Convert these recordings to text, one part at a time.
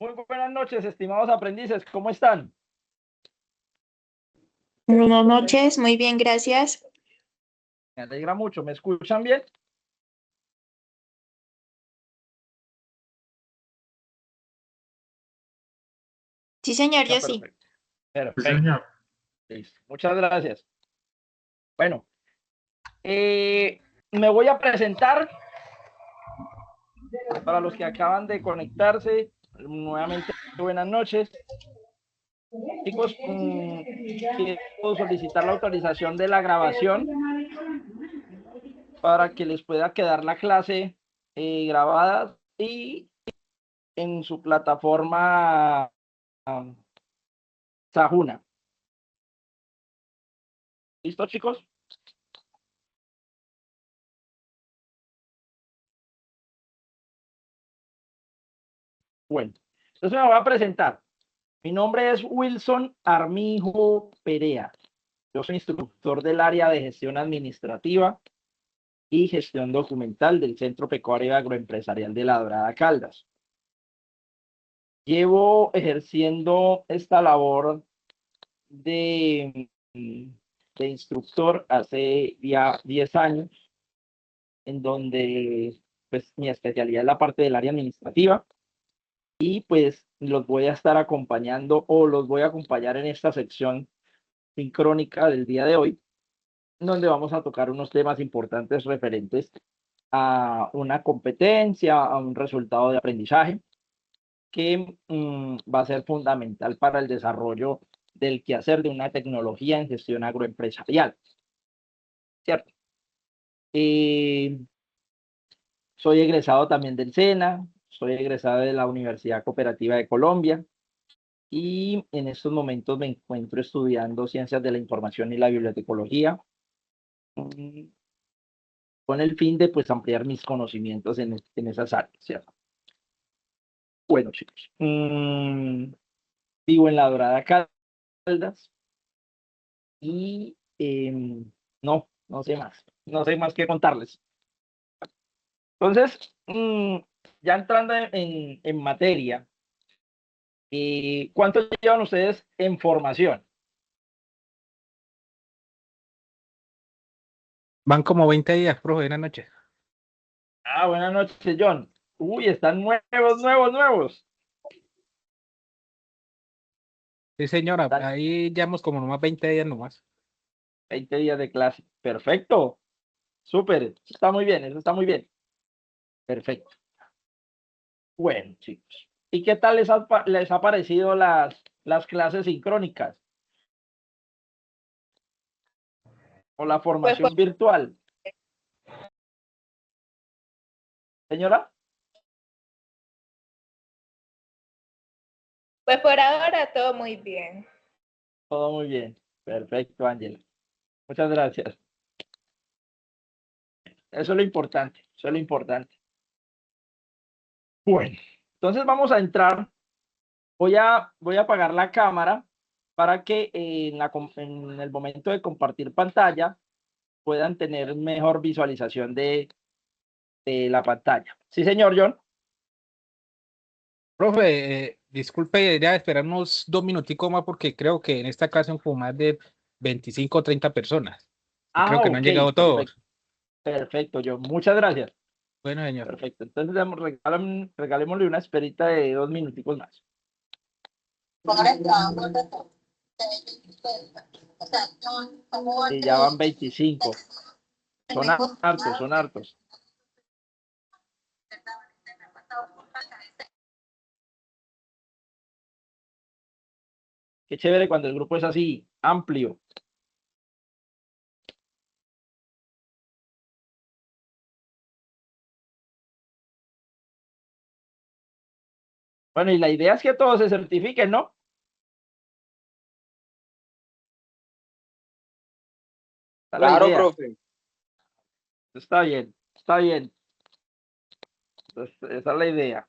Muy buenas noches, estimados aprendices, ¿cómo están? Buenas noches, muy bien, gracias. Me alegra mucho, ¿me escuchan bien? Sí, señor, Ah, yo sí. perfecto, perfecto, listo, muchas gracias. Bueno, me voy a presentar para los que acaban de conectarse. Nuevamente, buenas noches. Chicos, quiero solicitar la autorización de la grabación para que les pueda quedar la clase grabada y en su plataforma Sajuna. ¿Listo, chicos? Bueno, entonces me voy a presentar. Mi nombre es Wilson Armijo Perea. Yo soy instructor del área de gestión administrativa y gestión documental del Centro Pecuario Agroempresarial de La Dorada Caldas. Llevo ejerciendo esta labor de instructor hace ya 10 años, en donde pues mi especialidad es la parte del área administrativa y pues los voy a estar acompañando o los voy a acompañar en esta sección sincrónica del día de hoy, donde vamos a tocar unos temas importantes referentes a una competencia, a un resultado de aprendizaje que va a ser fundamental para el desarrollo del quehacer de una tecnología en gestión agroempresarial, ¿cierto? Eh, Soy egresado también del SENA, soy egresado de la Universidad Cooperativa de Colombia y en estos momentos me encuentro estudiando Ciencias de la Información y la Bibliotecología mm, con el fin de pues ampliar mis conocimientos en esas áreas, ¿cierto? Bueno, chicos, vivo en La Dorada Caldas y no sé más, no sé más que contarles. Entonces, ya entrando en materia, ¿cuánto llevan ustedes en formación? Van como 20 días, profe, buenas noches. Ah, buenas noches, John. Uy, están nuevos. Sí, señora, Están ahí llevamos como nomás 20 días nomás. 20 días de clase. Perfecto. Súper. Eso está muy bien, eso está muy bien. Perfecto. Bueno, chicos. ¿Y qué tal les ha parecido las clases sincrónicas o la Pues, formación virtual? Señora, pues por ahora todo muy bien. todo muy bien. Perfecto, Ángela. Muchas gracias. Eso es lo importante. Eso es lo importante. Bueno, entonces vamos a entrar. Voy a apagar la cámara para que en el momento de compartir pantalla puedan tener mejor visualización de la pantalla. Sí, señor John. Profe, disculpe, debería esperar unos 2 minuticos más porque creo que en esta clase son como más de 25 o 30 personas. Y creo Ah, que no han ok, llegado perfecto, todos. perfecto, John. Muchas gracias. Bueno, señor. Perfecto. Entonces regalémosle una esperita de 2 minuticos más. Y ya van 25. Son hartos, son hartos. Qué chévere cuando el grupo es así, amplio. Bueno, y la idea es que todos se certifiquen, ¿no? Esa es la Claro, idea. profe. Está bien, está bien. Esa es la idea.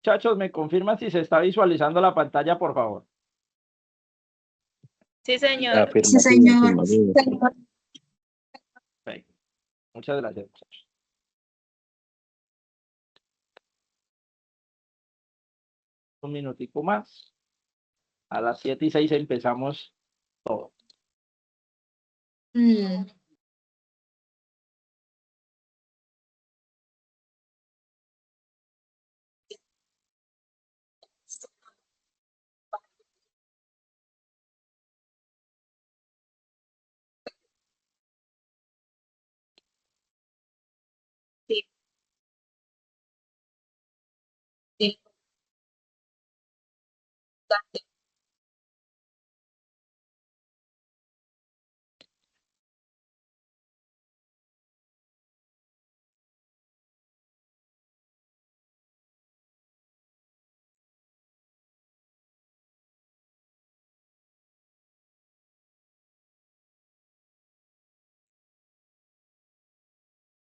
Muchachos, ¿me confirman si se está visualizando la pantalla, por favor? Sí, señor. Sí, señor. Perfecto. Muchas gracias, muchachos. Un minutico más. A las 7:06 empezamos todo. Mm. Sí, sí.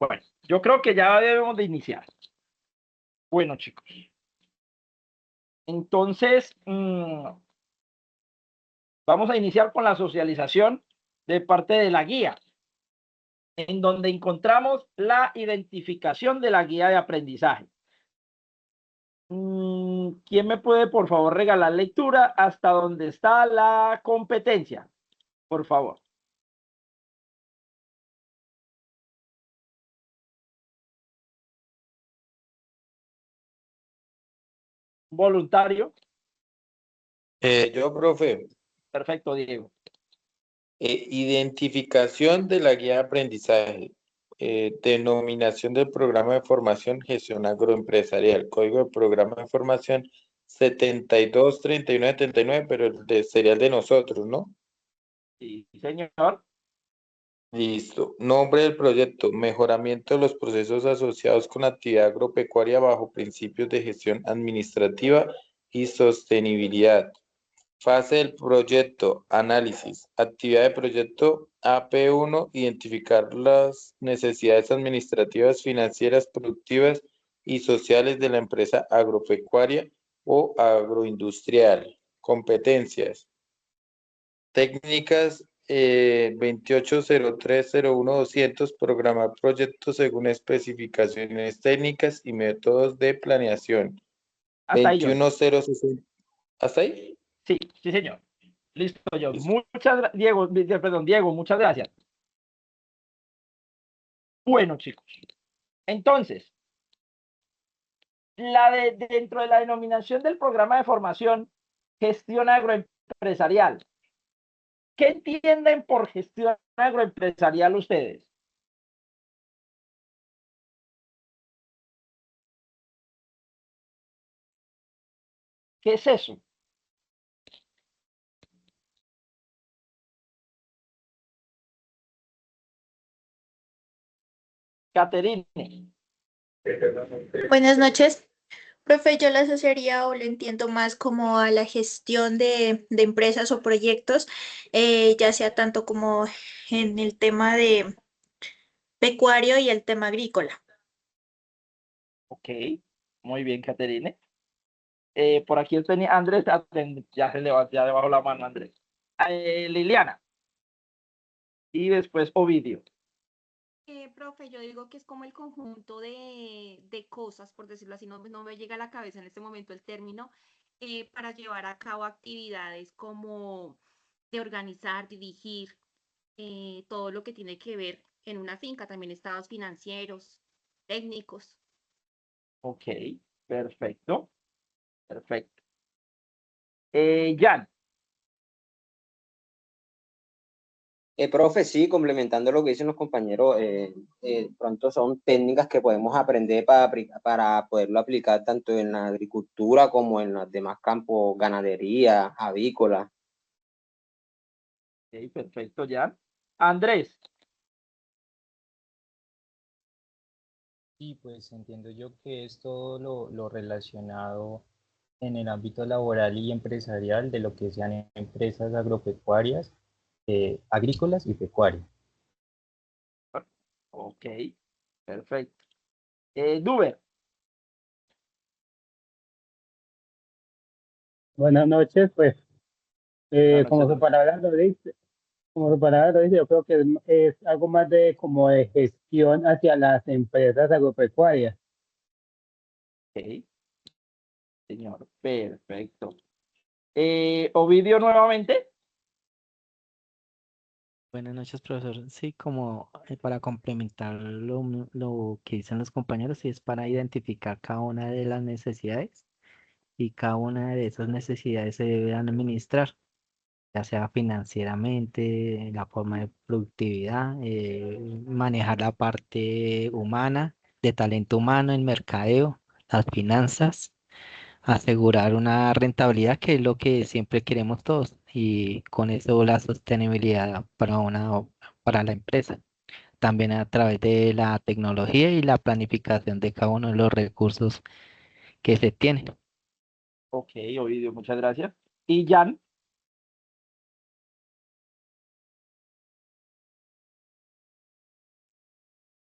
Bueno, yo creo que ya debemos de iniciar. Bueno, chicos. Entonces, vamos a iniciar con la socialización de parte de la guía, en donde encontramos la identificación de la guía de aprendizaje. ¿Quién me puede, por favor, regalar lectura hasta donde está la competencia? Por favor. Voluntario. Yo, profe, Perfecto, Diego. identificación de la guía de aprendizaje, denominación del programa de formación, gestión agroempresarial, código de programa de formación 723979, pero sería el de nosotros, ¿no? Sí, señor. Listo. Nombre del proyecto, mejoramiento de los procesos asociados con actividad agropecuaria bajo principios de gestión administrativa y sostenibilidad. Fase del proyecto, análisis. Actividad de proyecto AP1, identificar las necesidades administrativas, financieras, productivas y sociales de la empresa agropecuaria o agroindustrial. Competencias. Técnicas 280301-200, programar proyectos según especificaciones técnicas y métodos de planeación. Hasta ahí, John. 21060. ¿Hasta ahí? Sí, sí, señor. Listo, John. Listo. Muchas gracias, Diego, muchas gracias. Bueno, chicos. Entonces, dentro de la denominación del programa de formación, gestión agroempresarial. ¿Qué entienden por gestión agroempresarial ustedes? ¿Qué es eso? Caterine. Buenas noches. Profe, yo la asociaría o lo entiendo más como a la gestión de empresas o proyectos, ya sea tanto como en el tema de pecuario y el tema agrícola. Ok, muy bien, Caterine. Por aquí tenía Andrés, ya se levantó, ya debajo la mano, Andrés. Liliana. Y después Ovidio. Profe, yo digo que es como el conjunto de cosas, por decirlo así, no me llega a la cabeza en este momento el término, para llevar a cabo actividades como de organizar, dirigir, todo lo que tiene que ver en una finca, también estados financieros, técnicos. Ok, perfecto, perfecto. Jan. Profe, sí, complementando lo que dicen los compañeros, pronto son técnicas que podemos aprender para poderlo aplicar tanto en la agricultura como en los demás campos, ganadería, avícola. Ok, perfecto, Jan. Andrés. Y pues entiendo yo que es todo lo relacionado en el ámbito laboral y empresarial de lo que sean empresas agropecuarias, agrícolas y pecuarias. Ok, perfecto. Duber. Buenas noches, pues Buenas como su noches. palabra lo dice, yo creo que es algo más de como de gestión hacia las empresas agropecuarias. Ok, señor, perfecto. Ovidio nuevamente. Buenas noches, profesor. Sí, como para complementar lo que dicen los compañeros, sí es para identificar cada una de las necesidades y cada una de esas necesidades se deben administrar, ya sea financieramente, la forma de productividad, manejar la parte humana, de talento humano, el mercadeo, las finanzas, asegurar una rentabilidad que es lo que siempre queremos todos y con eso la sostenibilidad para la empresa. También a través de la tecnología y la planificación de cada uno de los recursos que se tienen. Ok, Ovidio, muchas gracias. Y Jan.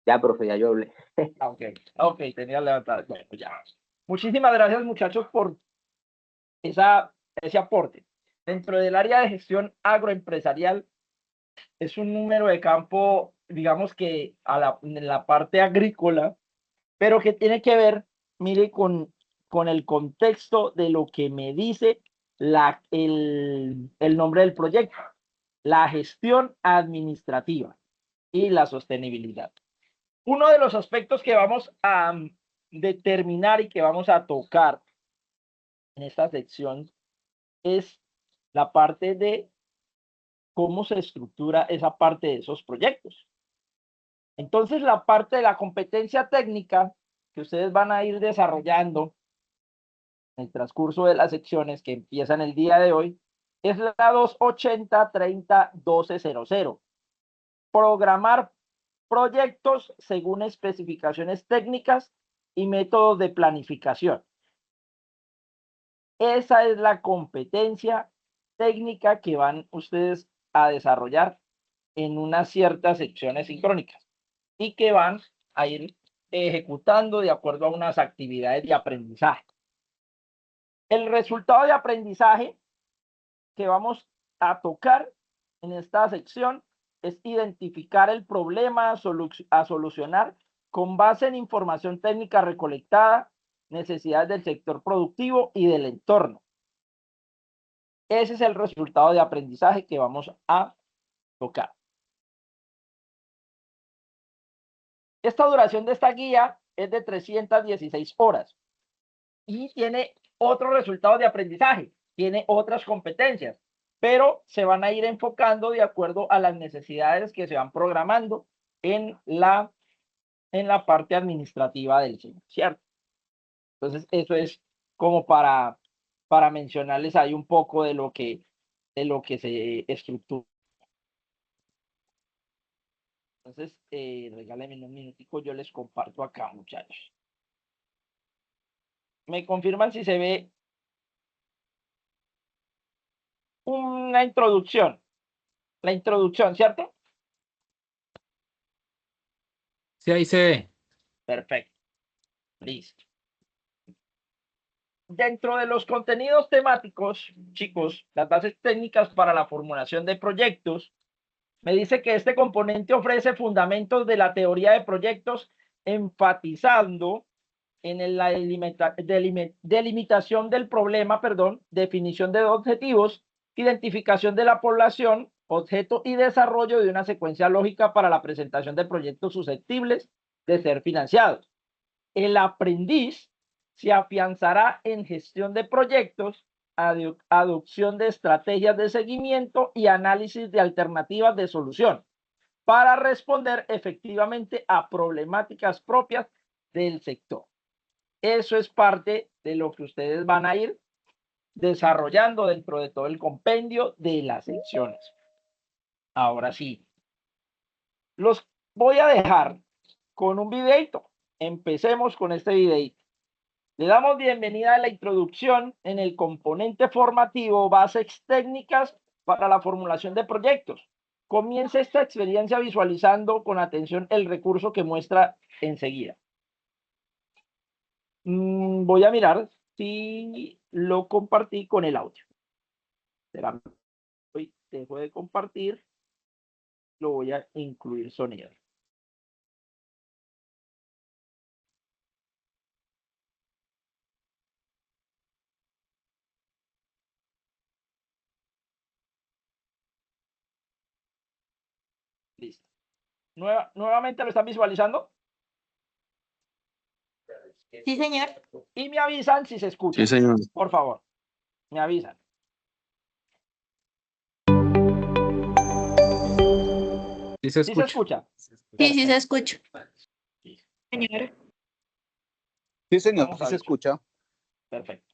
Ya, profe, ya yo hablé. Ok, ok, tenía levantada. Bueno, ya. Muchísimas gracias, muchachos, por ese aporte. Dentro del área de gestión agroempresarial, es un número de campo, digamos que en la parte agrícola, pero que tiene que ver, mire, con el contexto de lo que me dice el nombre del proyecto, la gestión administrativa y la sostenibilidad. Uno de los aspectos que vamos a determinar y que vamos a tocar en esta sección es la parte de cómo se estructura esa parte de esos proyectos. Entonces, la parte de la competencia técnica que ustedes van a ir desarrollando en el transcurso de las secciones que empiezan el día de hoy es la 280-30-1200. Programar proyectos según especificaciones técnicas y métodos de planificación. Esa es la competencia técnica que van ustedes a desarrollar en unas ciertas secciones sincrónicas y que van a ir ejecutando de acuerdo a unas actividades de aprendizaje. El resultado de aprendizaje que vamos a tocar en esta sección es identificar el problema a solucionar con base en información técnica recolectada, necesidades del sector productivo y del entorno. Ese es el resultado de aprendizaje que vamos a tocar. Esta duración de esta guía es de 316 horas y tiene otro resultado de aprendizaje, tiene otras competencias, pero se van a ir enfocando de acuerdo a las necesidades que se van programando en la parte administrativa del CIE, ¿cierto? Entonces, eso es como para mencionarles ahí un poco de lo que se estructura. Entonces, regálenme un minutico, yo les comparto acá, muchachos. Me confirman si se ve una introducción. La introducción, ¿cierto? Sí, ahí se ve. Perfecto. Listo. Dentro de los contenidos temáticos, chicos, las bases técnicas para la formulación de proyectos, me dice que este componente ofrece fundamentos de la teoría de proyectos, enfatizando en la delimitación del problema, definición de objetivos, identificación de la población, objeto y desarrollo de una secuencia lógica para la presentación de proyectos susceptibles de ser financiados. El aprendiz se afianzará en gestión de proyectos, adopción de estrategias de seguimiento y análisis de alternativas de solución para responder efectivamente a problemáticas propias del sector. Eso es parte de lo que ustedes van a ir desarrollando dentro de todo el compendio de las secciones. Ahora sí, los voy a dejar con un videito. Empecemos con este videito. Le damos bienvenida a la introducción en el componente formativo, bases técnicas para la formulación de proyectos. Comience esta experiencia visualizando con atención el recurso que muestra enseguida. Voy a mirar si lo compartí con el audio. Hoy dejo de compartir, lo voy a incluir sonido. Listo. Nuevamente lo están visualizando. Sí, señor. Y me avisan si se escucha. Sí, señor. Por favor, me avisan. Sí se ¿Sí se escucha. escucha? Sí, sí se escucha. Señor. Sí, señor, Vamos sí a se ver. escucha. Perfecto.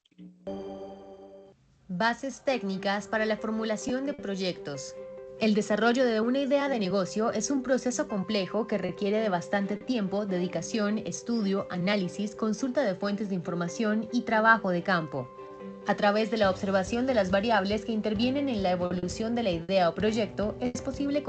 Bases técnicas para la formulación de proyectos. El desarrollo de una idea de negocio es un proceso complejo que requiere de bastante tiempo, dedicación, estudio, análisis, consulta de fuentes de información y trabajo de campo. A través de la observación de las variables que intervienen en la evolución de la idea o proyecto, es posible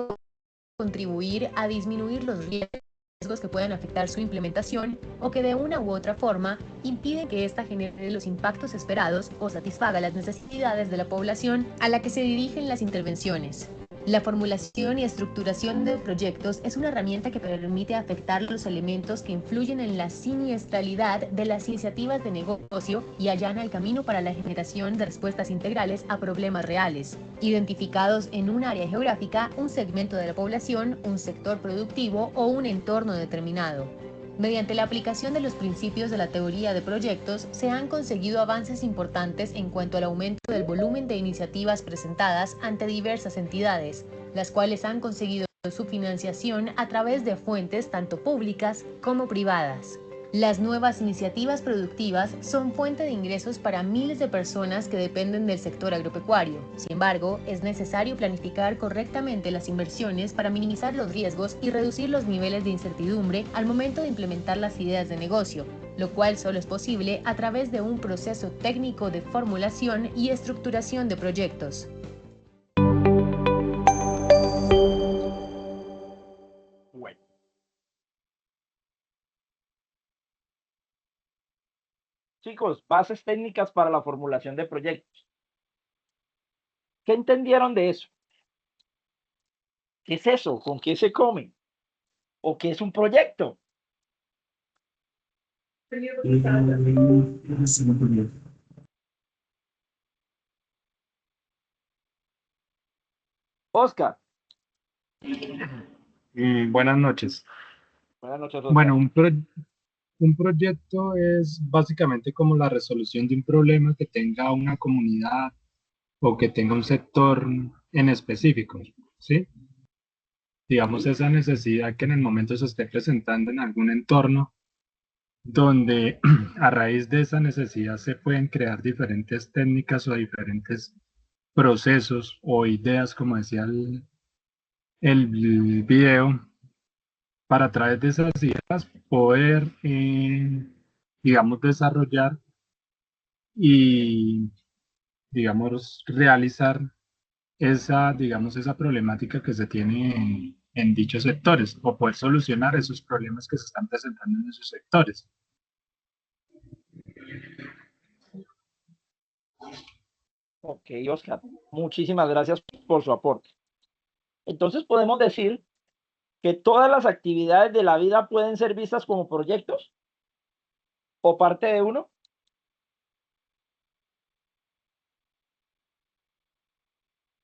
contribuir a disminuir los riesgos que puedan afectar su implementación o que de una u otra forma impiden que ésta genere los impactos esperados o satisfaga las necesidades de la población a la que se dirigen las intervenciones. La formulación y estructuración de proyectos es una herramienta que permite afectar los elementos que influyen en la siniestralidad de las iniciativas de negocio y allana el camino para la generación de respuestas integrales a problemas reales, identificados en un área geográfica, un segmento de la población, un sector productivo o un entorno determinado. Mediante la aplicación de los principios de la teoría de proyectos, se han conseguido avances importantes en cuanto al aumento del volumen de iniciativas presentadas ante diversas entidades, las cuales han conseguido su financiación a través de fuentes tanto públicas como privadas. Las nuevas iniciativas productivas son fuente de ingresos para miles de personas que dependen del sector agropecuario. Sin embargo, es necesario planificar correctamente las inversiones para minimizar los riesgos y reducir los niveles de incertidumbre al momento de implementar las ideas de negocio, lo cual solo es posible a través de un proceso técnico de formulación y estructuración de proyectos. Bueno. Chicos, bases técnicas para la formulación de proyectos. ¿Qué entendieron de eso? ¿Qué es eso? ¿Con qué se come? ¿O qué es un proyecto? Oscar. Buenas noches. Buenas noches, Oscar. Bueno, un proyecto es básicamente como la resolución de un problema que tenga una comunidad o que tenga un sector en específico, ¿sí? Digamos, esa necesidad que en el momento se esté presentando en algún entorno donde a raíz de esa necesidad se pueden crear diferentes técnicas o diferentes procesos o ideas, como decía el video, para a través de esas ideas poder, digamos, desarrollar y, digamos, realizar esa, digamos, esa problemática que se tiene en dichos sectores o poder solucionar esos problemas que se están presentando en esos sectores. Ok, Oscar, muchísimas gracias por su aporte. Entonces podemos decir que todas las actividades de la vida pueden ser vistas como proyectos o parte de uno.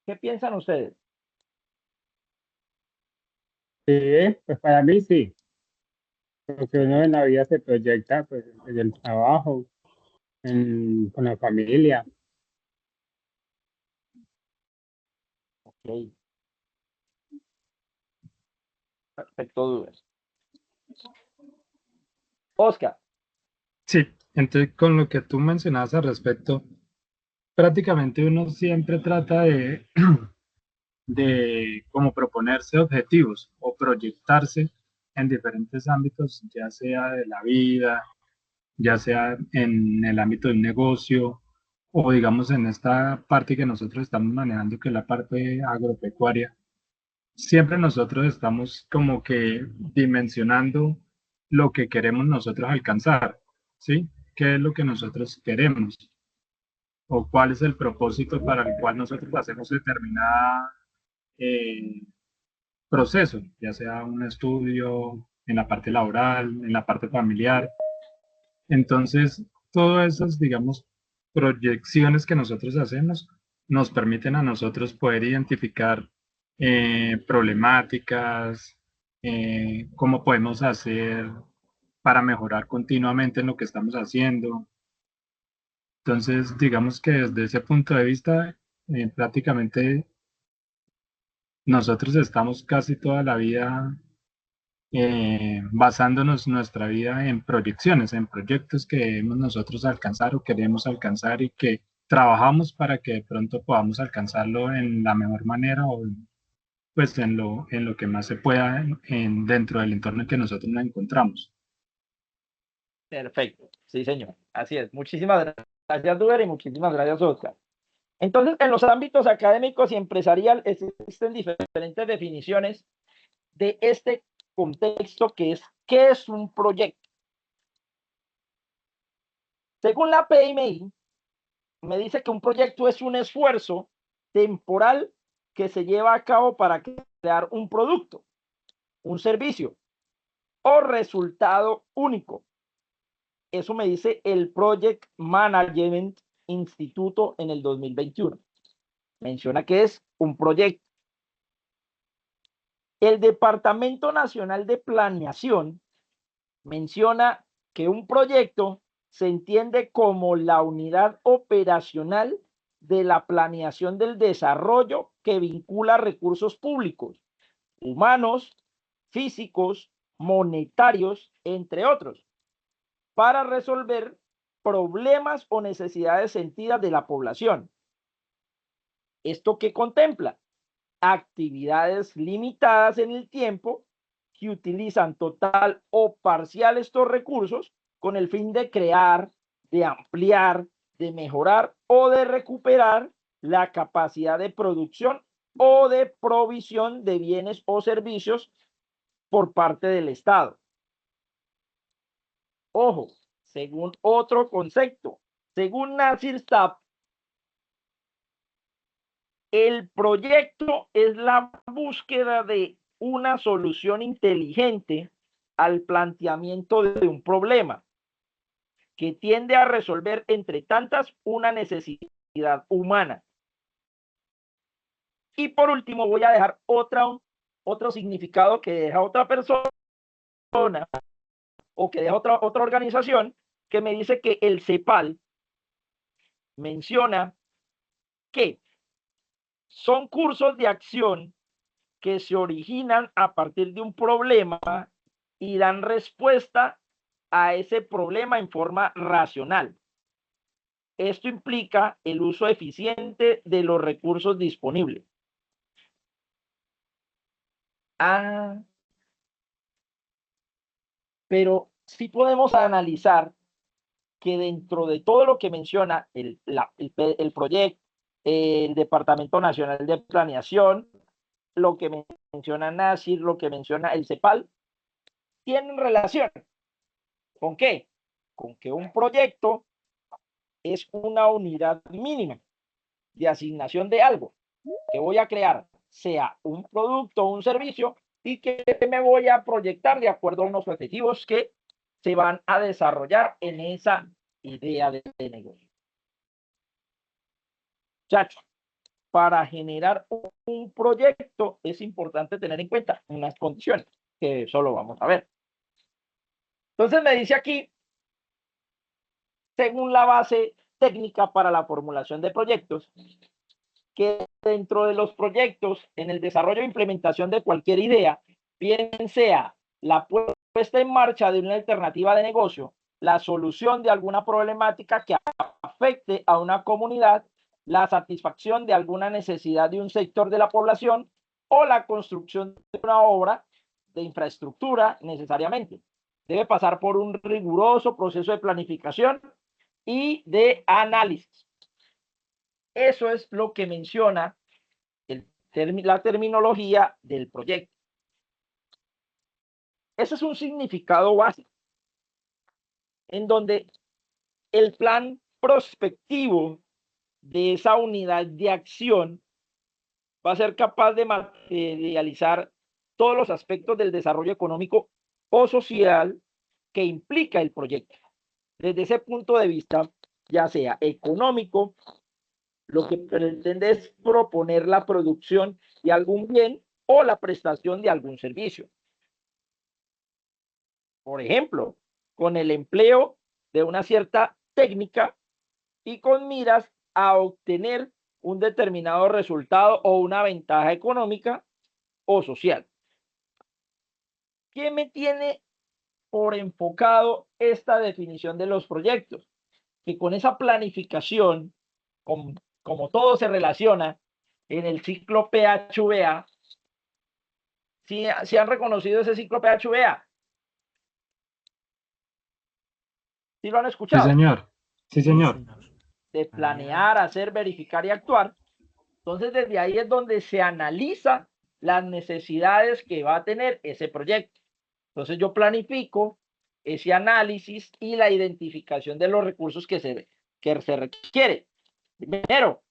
¿Qué piensan ustedes? Sí, pues para mí sí, porque uno en la vida se proyecta pues, en el trabajo, con la familia. Ok. Perfecto, dudas. Oscar. Sí, entonces con lo que tú mencionabas al respecto, prácticamente uno siempre trata de como proponerse objetivos o proyectarse en diferentes ámbitos, ya sea de la vida, ya sea en el ámbito del negocio o digamos en esta parte que nosotros estamos manejando, que es la parte agropecuaria. Siempre nosotros estamos como que dimensionando lo que queremos nosotros alcanzar, ¿sí? ¿Qué es lo que nosotros queremos? o cuál es el propósito para el cual nosotros hacemos determinada proceso, ya sea un estudio en la parte laboral, en la parte familiar. Entonces, todas esas, digamos, proyecciones que nosotros hacemos nos permiten a nosotros poder identificar problemáticas, cómo podemos hacer para mejorar continuamente en lo que estamos haciendo. Entonces, digamos que desde ese punto de vista, prácticamente nosotros estamos casi toda la vida basándonos nuestra vida en proyecciones, en proyectos que debemos nosotros alcanzar o queremos alcanzar y que trabajamos para que de pronto podamos alcanzarlo en la mejor manera o pues en lo que más se pueda dentro del entorno en que nosotros nos encontramos. Perfecto, sí, señor. Así es. Muchísimas gracias, Duber, y muchísimas gracias, Oscar. Entonces, en los ámbitos académicos y empresarial existen diferentes definiciones de este contexto que es, ¿qué es un proyecto? Según la PMI, me dice que un proyecto es un esfuerzo temporal que se lleva a cabo para crear un producto, un servicio o resultado único. Eso me dice el Project Management Instituto en el 2021. Menciona que es un proyecto. El Departamento Nacional de Planeación menciona que un proyecto se entiende como la unidad operacional de la planeación del desarrollo que vincula recursos públicos, humanos, físicos, monetarios, entre otros, para resolver problemas o necesidades sentidas de la población. ¿Esto qué contempla? Actividades limitadas en el tiempo que utilizan total o parcial estos recursos con el fin de crear, de ampliar, de mejorar o de recuperar la capacidad de producción o de provisión de bienes o servicios por parte del Estado. Ojo, según otro concepto, según Nasir Saab, el proyecto es la búsqueda de una solución inteligente al planteamiento de un problema que tiende a resolver entre tantas una necesidad humana. Y por último voy a dejar otro significado que deja otra persona o que deja otra organización que me dice que el CEPAL menciona que son cursos de acción que se originan a partir de un problema y dan respuesta a ese problema en forma racional. Esto implica el uso eficiente de los recursos disponibles. Pero sí podemos analizar que dentro de todo lo que menciona el proyecto, el Departamento Nacional de Planeación, lo que menciona Nasir, lo que menciona el CEPAL, tienen relación. ¿Con qué? Con que un proyecto es una unidad mínima de asignación de algo que voy a crear, sea un producto o un servicio, y que me voy a proyectar de acuerdo a unos objetivos que se van a desarrollar en esa idea de negocio. Chacho, para generar un proyecto es importante tener en cuenta unas condiciones que solo vamos a ver. Entonces me dice aquí, según la base técnica para la formulación de proyectos, que dentro de los proyectos, en el desarrollo e implementación de cualquier idea, bien sea la puesta en marcha de una alternativa de negocio, la solución de alguna problemática que afecte a una comunidad, la satisfacción de alguna necesidad de un sector de la población o la construcción de una obra de infraestructura necesariamente. Debe pasar por un riguroso proceso de planificación y de análisis. Eso es lo que menciona la terminología del proyecto. Ese es un significado básico, en donde el plan prospectivo de esa unidad de acción va a ser capaz de materializar todos los aspectos del desarrollo económico o social que implica el proyecto. Desde ese punto de vista, ya sea económico, lo que pretende es proponer la producción de algún bien o la prestación de algún servicio. Por ejemplo, con el empleo de una cierta técnica y con miras a obtener un determinado resultado o una ventaja económica o social. ¿Qué me tiene por enfocado esta definición de los proyectos? Que con esa planificación, como todo se relaciona en el ciclo PHVA, ¿sí han reconocido ese ciclo PHVA? ¿Sí lo han Sí, escuchado? señor. Sí, señor. De planear, hacer, verificar y actuar. Entonces, desde ahí es donde se analiza las necesidades que va a tener ese proyecto. Entonces, yo planifico ese análisis y la identificación de los recursos que se requiere. Primero,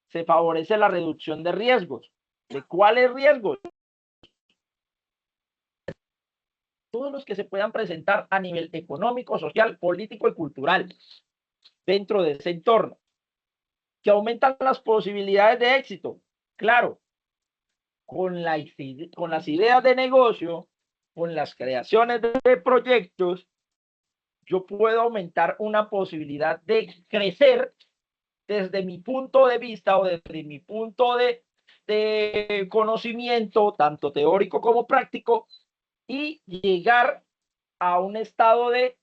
se favorece la reducción de riesgos. ¿De cuáles riesgos? Todos los que se puedan presentar a nivel económico, social, político y cultural dentro de ese entorno, que aumentan las posibilidades de éxito. Claro, con las ideas de negocio, con las creaciones de proyectos, yo puedo aumentar una posibilidad de crecer desde mi punto de vista o desde mi punto de conocimiento, tanto teórico como práctico, y llegar a un estado de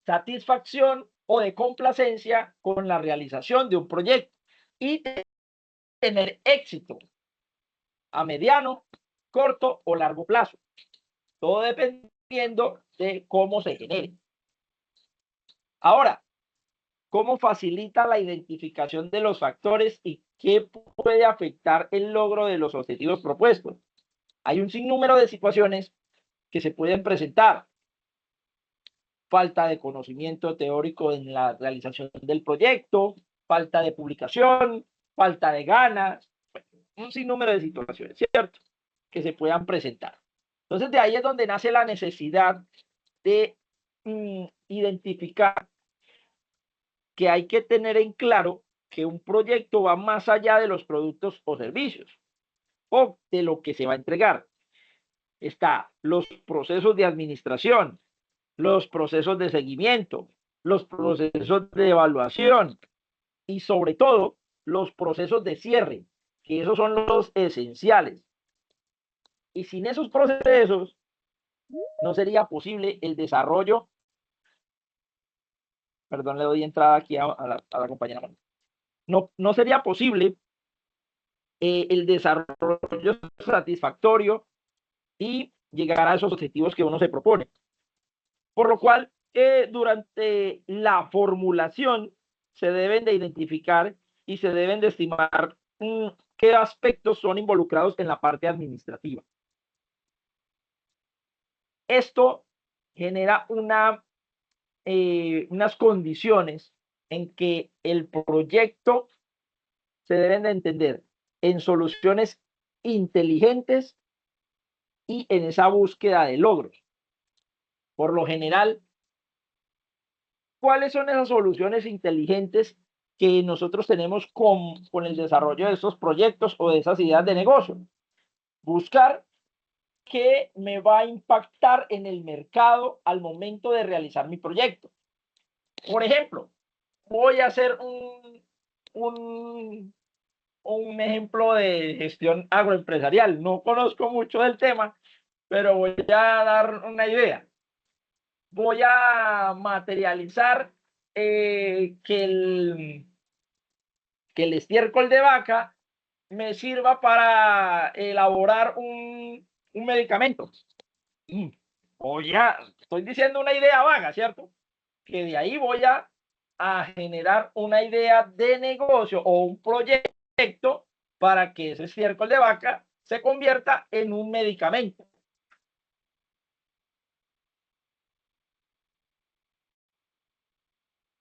satisfacción o de complacencia con la realización de un proyecto y tener éxito a mediano, corto o largo plazo. Todo dependiendo de cómo se genere. Ahora, ¿cómo facilita la identificación de los factores y qué puede afectar el logro de los objetivos propuestos? Hay un sinnúmero de situaciones que se pueden presentar. Falta de conocimiento teórico en la realización del proyecto, falta de publicación, falta de ganas, un sinnúmero de situaciones, ¿cierto? Que se puedan presentar. Entonces, de ahí es donde nace la necesidad de identificar que hay que tener en claro que un proyecto va más allá de los productos o servicios o de lo que se va a entregar. Está los procesos de administración, los procesos de seguimiento, los procesos de evaluación y sobre todo los procesos de cierre, que esos son los esenciales. Y sin esos procesos no sería posible el desarrollo. Perdón, le doy entrada aquí a la compañera. No sería posible el desarrollo satisfactorio y llegar a esos objetivos que uno se propone. Por lo cual, durante la formulación se deben de identificar y se deben de estimar qué aspectos son involucrados en la parte administrativa. Esto genera unas condiciones en que el proyecto se deben de entender en soluciones inteligentes y en esa búsqueda de logros. Por lo general, ¿cuáles son esas soluciones inteligentes que nosotros tenemos con el desarrollo de estos proyectos o de esas ideas de negocio? Buscar qué me va a impactar en el mercado al momento de realizar mi proyecto. Por ejemplo, voy a hacer un ejemplo de gestión agroempresarial. No conozco mucho del tema, pero voy a dar una idea. Voy a materializar que el estiércol de vaca me sirva para elaborar un medicamento. Estoy diciendo una idea vaga, ¿cierto? Que de ahí voy a generar una idea de negocio o un proyecto para que ese estiércol de vaca se convierta en un medicamento.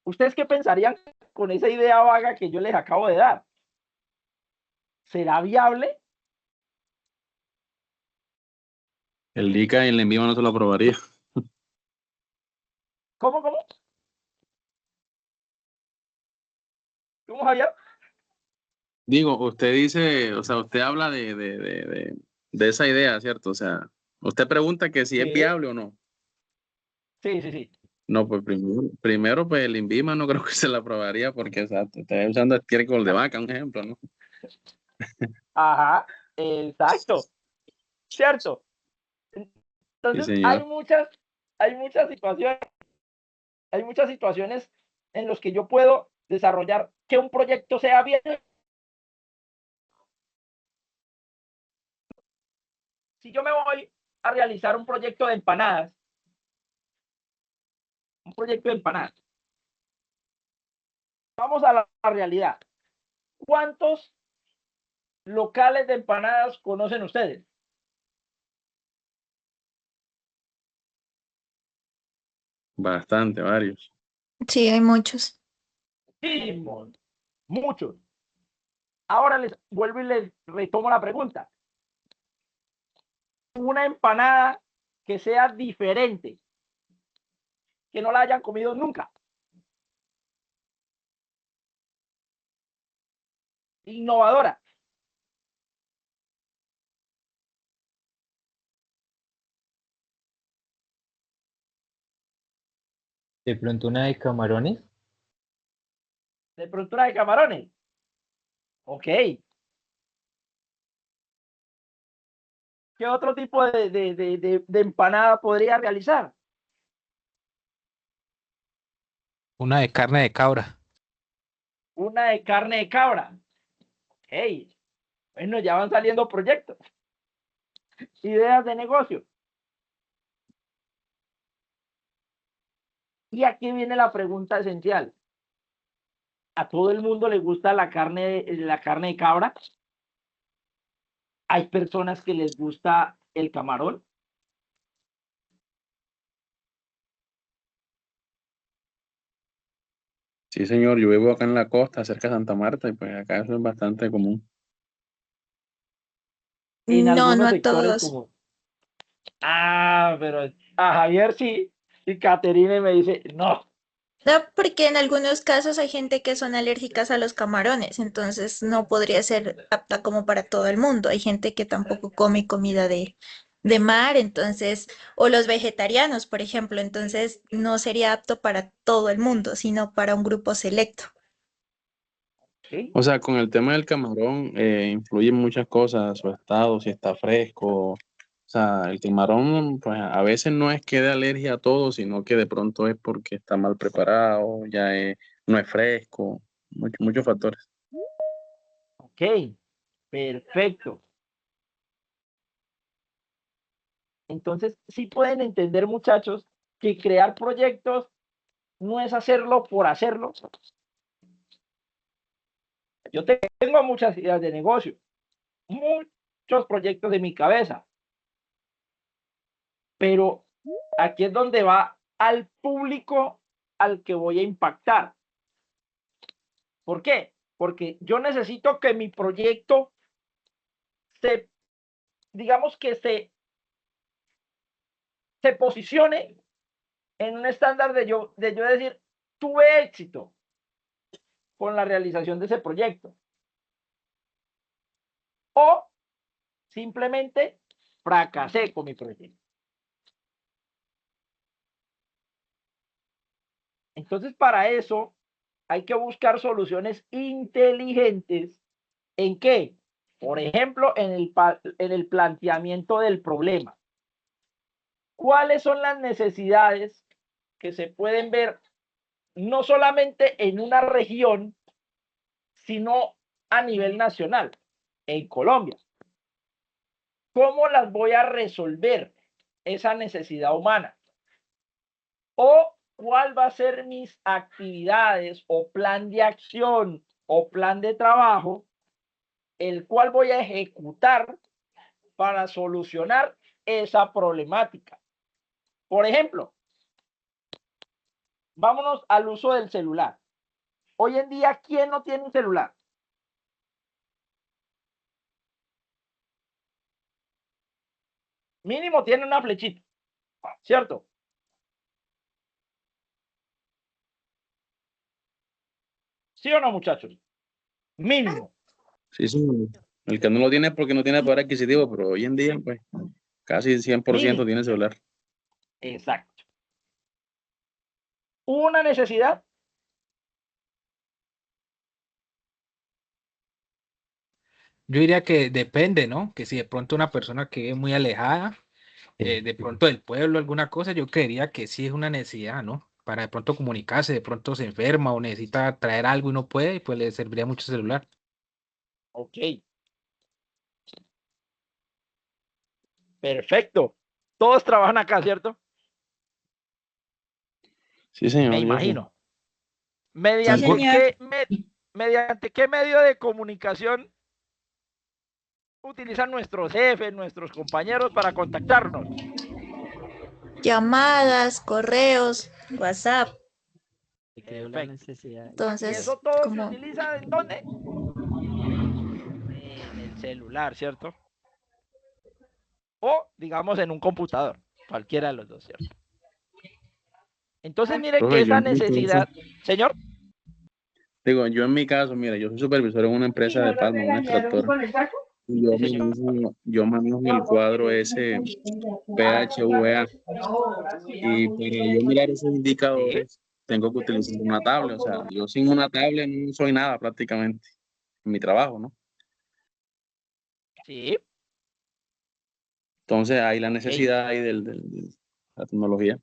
¿Ustedes qué pensarían con esa idea vaga que yo les acabo de dar. ¿Será viable? El ICA y el ENVIMA no se lo aprobaría. ¿Cómo? ¿Cómo, Javier? Digo, usted dice, o sea, usted habla de esa idea, ¿cierto? O sea, usted pregunta que si es Sí. viable o no. Sí. No, pues primero pues el INVIMA no creo que se la aprobaría porque, o sea, está usando estiércol de vaca, un ejemplo, ¿no? Ajá, exacto, cierto. Sí, Entonces, señor. hay muchas situaciones en las que yo puedo desarrollar que un proyecto sea bien. Si yo me voy a realizar un proyecto de empanadas, vamos a la realidad. ¿Cuántos locales de empanadas conocen ustedes? Bastante, varios. Sí, hay muchos. Sí, muchos. Ahora les vuelvo y les retomo la pregunta. Una empanada que sea diferente, que no la hayan comido nunca. Innovadora. De pronto una de camarones. De pronto una de camarones. Ok. ¿Qué otro tipo de empanada podría realizar? Una de carne de cabra. Una de carne de cabra. Ok. Bueno, ya van saliendo proyectos. Ideas de negocio. Y aquí viene la pregunta esencial. ¿A todo el mundo le gusta la carne de cabra? ¿Hay personas que les gusta el camarón? Sí, señor, yo vivo acá en la costa, cerca de Santa Marta, y pues acá eso es bastante común. En No, no algunos a sectores todos. como... Ah, pero a Javier sí. Y Caterine me dice, no. No, porque en algunos casos hay gente que son alérgicas a los camarones, entonces no podría ser apta como para todo el mundo. Hay gente que tampoco come comida de mar, entonces, o los vegetarianos, por ejemplo, entonces no sería apto para todo el mundo, sino para un grupo selecto. ¿Sí? O sea, con el tema del camarón influyen muchas cosas, su estado, si está fresco. O sea, el camarón, pues a veces no es que dé alergia a todo, sino que de pronto es porque está mal preparado, no es fresco, muchos factores. Ok, perfecto. Entonces, sí pueden entender, muchachos, que crear proyectos no es hacerlo por hacerlo. Yo tengo muchas ideas de negocio, muchos proyectos de mi cabeza, pero aquí es donde va al público al que voy a impactar. ¿Por qué? Porque yo necesito que mi proyecto digamos que se posicione en un estándar de yo decir, tuve éxito con la realización de ese proyecto. O simplemente fracasé con mi proyecto. Entonces, para eso hay que buscar soluciones inteligentes. ¿En qué? Por ejemplo, en el planteamiento del problema. ¿Cuáles son las necesidades que se pueden ver no solamente en una región, sino a nivel nacional, en Colombia? ¿Cómo las voy a resolver esa necesidad humana? ¿O cuál va a ser mis actividades o plan de acción o plan de trabajo, el cual voy a ejecutar para solucionar esa problemática? Por ejemplo, vámonos al uso del celular. Hoy en día, ¿quién no tiene un celular? Mínimo tiene una flechita, ¿cierto? ¿Sí o no, muchachos? Mínimo. Sí, sí. El que no lo tiene es porque no tiene poder adquisitivo, pero hoy en día, pues, casi 100% Mínimo. tiene celular. Exacto. ¿Hubo una necesidad? Yo diría que depende, ¿no? Que si de pronto una persona que es muy alejada, de pronto del pueblo, alguna cosa, yo creería que sí es una necesidad, ¿no? Para de pronto comunicarse, de pronto se enferma o necesita traer algo y no puede, y pues le serviría mucho el celular. Ok. Perfecto. Todos trabajan acá, ¿cierto? Sí, señor. Me yo sí. imagino. Sí, ¿Mediante señor. mediante qué medio de comunicación utilizan nuestros jefes, nuestros compañeros para contactarnos? Llamadas, correos, WhatsApp. Se creó la Perfecto. necesidad. ¿Y Entonces, eso todo se como utiliza en dónde? En el celular, ¿cierto? O, digamos, en un computador. Cualquiera de los dos, ¿cierto? Entonces, mire que Profe, yo esa en mi caso, necesidad, señor. digo, yo en mi caso, mira, yo soy supervisor en una empresa de palma, un extractor. Y Sí, señor. yo manejo el cuadro ese PHVA. Y para yo mirar esos Sí, indicadores, tengo que utilizar una tablet. O sea, yo sin una tablet no soy nada prácticamente en mi trabajo, ¿no? sí. Entonces hay la Ok. necesidad ahí de la tecnología.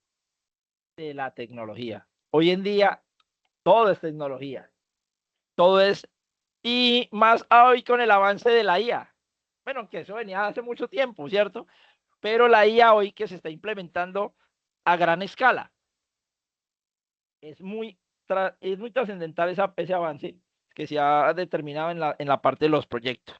De la tecnología. Hoy en día, todo es tecnología. Todo es, y más hoy con el avance de la IA. Bueno, que eso venía hace mucho tiempo, ¿cierto? Pero la IA hoy que se está implementando a gran escala. Es muy trascendental ese avance que se ha determinado en la parte de los proyectos.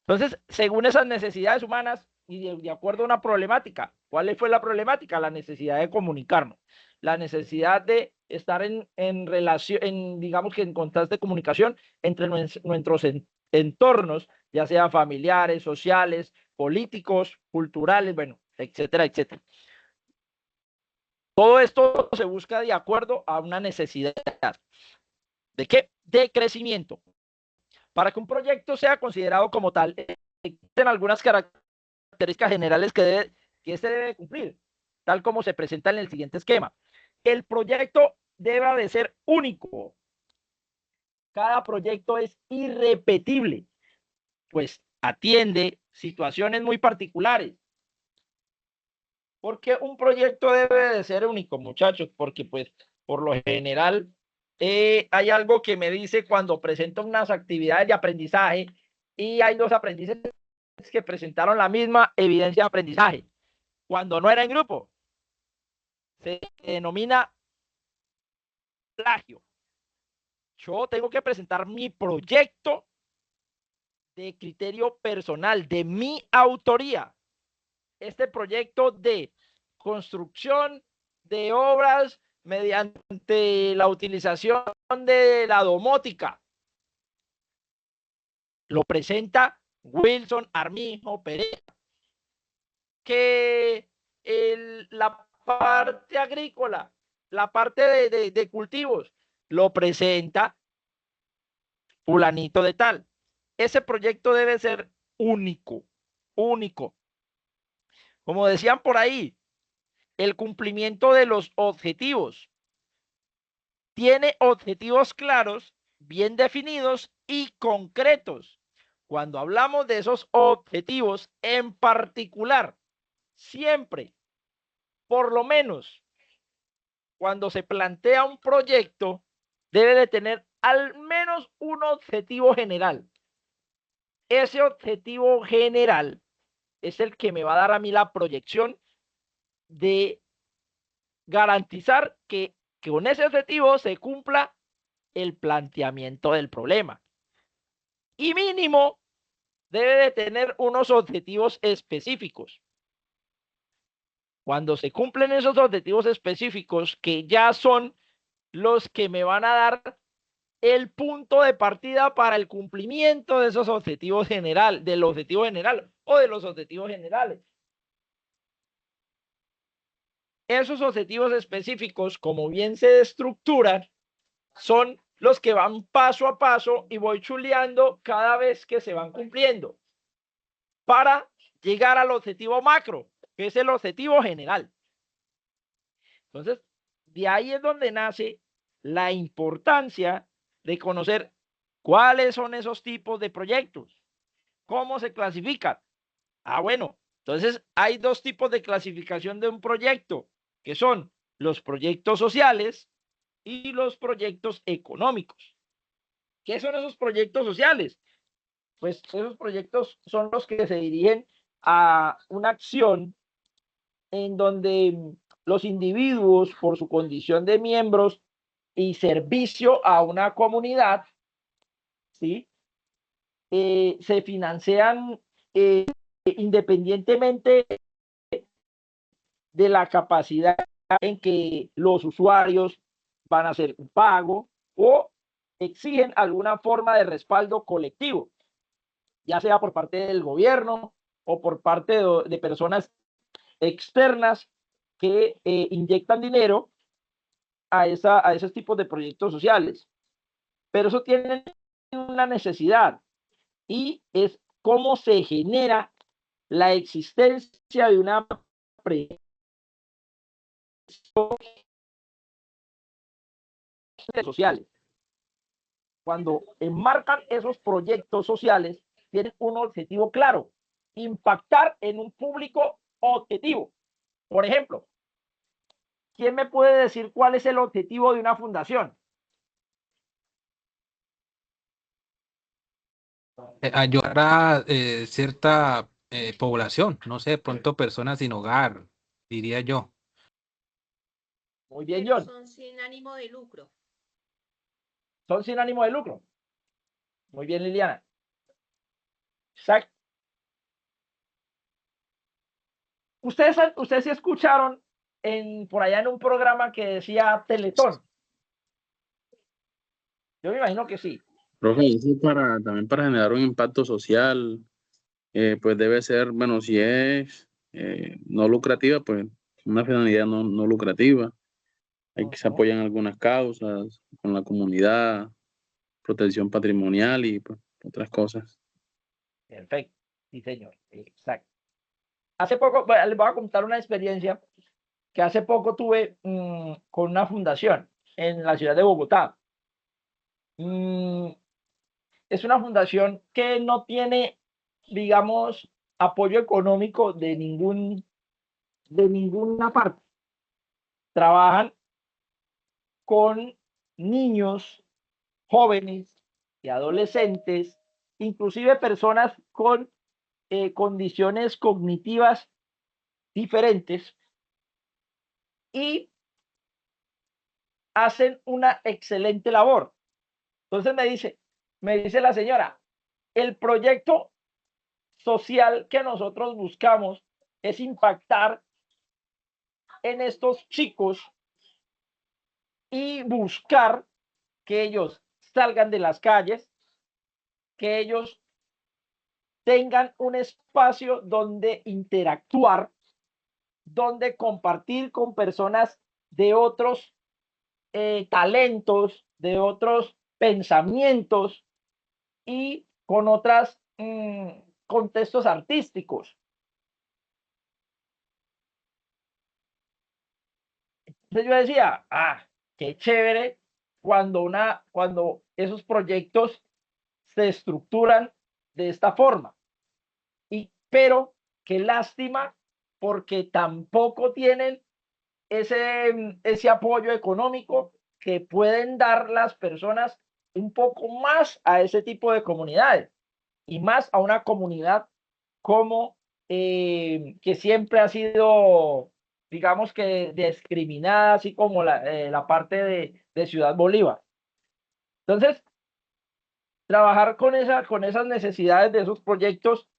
Entonces, según esas necesidades humanas y de acuerdo a una problemática, ¿cuál fue la problemática? La necesidad de comunicarnos, la necesidad de estar en relación, digamos que en constante comunicación entre nuestros entornos, ya sea familiares, sociales, políticos, culturales, bueno, etcétera, etcétera. Todo esto se busca de acuerdo a una necesidad. ¿De qué? De crecimiento. Para que un proyecto sea considerado como tal, existen algunas características generales que se debe cumplir, tal como se presenta en el siguiente esquema. El proyecto debe de ser único. Cada proyecto es irrepetible, pues atiende situaciones muy particulares. Porque un proyecto debe de ser único, muchachos, porque pues por lo general hay algo que me dice cuando presento unas actividades de aprendizaje y hay dos aprendices que presentaron la misma evidencia de aprendizaje. Cuando no era en grupo, se denomina plagio. Yo tengo que presentar mi proyecto de criterio personal, de mi autoría. Este proyecto de construcción de obras mediante la utilización de la domótica. Lo presenta Wilson Armijo Pereira. Que la parte agrícola, la parte de cultivos, lo presenta fulanito de tal. Ese proyecto debe ser único, único. Como decían por ahí, el cumplimiento de los objetivos. Tiene objetivos claros, bien definidos y concretos. Cuando hablamos de esos objetivos en particular, siempre, por lo menos, cuando se plantea un proyecto, debe de tener al menos un objetivo general. Ese objetivo general es el que me va a dar a mí la proyección de garantizar que con ese objetivo se cumpla el planteamiento del problema. Y mínimo debe de tener unos objetivos específicos. Cuando se cumplen esos objetivos específicos, que ya son los que me van a dar el punto de partida para el cumplimiento de esos objetivos generales, del objetivo general o de los objetivos generales. Esos objetivos específicos, como bien se estructuran, son los que van paso a paso y voy chuleando cada vez que se van cumpliendo para llegar al objetivo macro, que es el objetivo general. Entonces, de ahí es donde nace la importancia de conocer cuáles son esos tipos de proyectos, cómo se clasifican. Bueno, entonces hay dos tipos de clasificación de un proyecto, que son los proyectos sociales y los proyectos económicos. ¿Qué son esos proyectos sociales? Pues esos proyectos son los que se dirigen a una acción en donde los individuos, por su condición de miembros y servicio a una comunidad, ¿sí? Se financian independientemente de la capacidad en que los usuarios van a hacer un pago o exigen alguna forma de respaldo colectivo, ya sea por parte del gobierno o por parte de personas externas que inyectan dinero a esos tipos de proyectos sociales. Pero eso tiene una necesidad y es cómo se genera la existencia de una sociales. Cuando enmarcan esos proyectos sociales, tienen un objetivo claro: impactar en un público objetivo. Por ejemplo, ¿quién me puede decir cuál es el objetivo de una fundación? Ayudar a cierta población, no sé, de pronto personas sin hogar, diría yo. Muy bien, Pero John. son sin ánimo de lucro. Son sin ánimo de lucro. Muy bien, Liliana. Exacto. Ustedes sí escucharon por allá en un programa que decía Teletón. Yo me imagino que sí. Profe, eso también para generar un impacto social, pues debe ser, bueno, si es no lucrativa, pues una finalidad no lucrativa. Hay que se apoyan algunas causas con la comunidad, protección patrimonial y pues, otras cosas. Perfecto. Sí, señor. Exacto. Hace poco, bueno, les voy a contar una experiencia que hace poco tuve con una fundación en la ciudad de Bogotá. Es una fundación que no tiene, digamos, apoyo económico de ninguna parte. Trabajan con niños, jóvenes y adolescentes, inclusive personas con condiciones cognitivas diferentes, y hacen una excelente labor. Entonces me dice la señora, el proyecto social que nosotros buscamos es impactar en estos chicos y buscar que ellos salgan de las calles, que ellos tengan un espacio donde interactuar, donde compartir con personas de otros talentos, de otros pensamientos y con otros contextos artísticos. Entonces yo decía, qué chévere cuando esos proyectos se estructuran de esta forma. Pero qué lástima, porque tampoco tienen ese apoyo económico que pueden dar las personas un poco más a ese tipo de comunidades y más a una comunidad como que siempre ha sido, digamos que discriminada, así como la parte de Ciudad Bolívar. Entonces, trabajar con esas necesidades de esos proyectos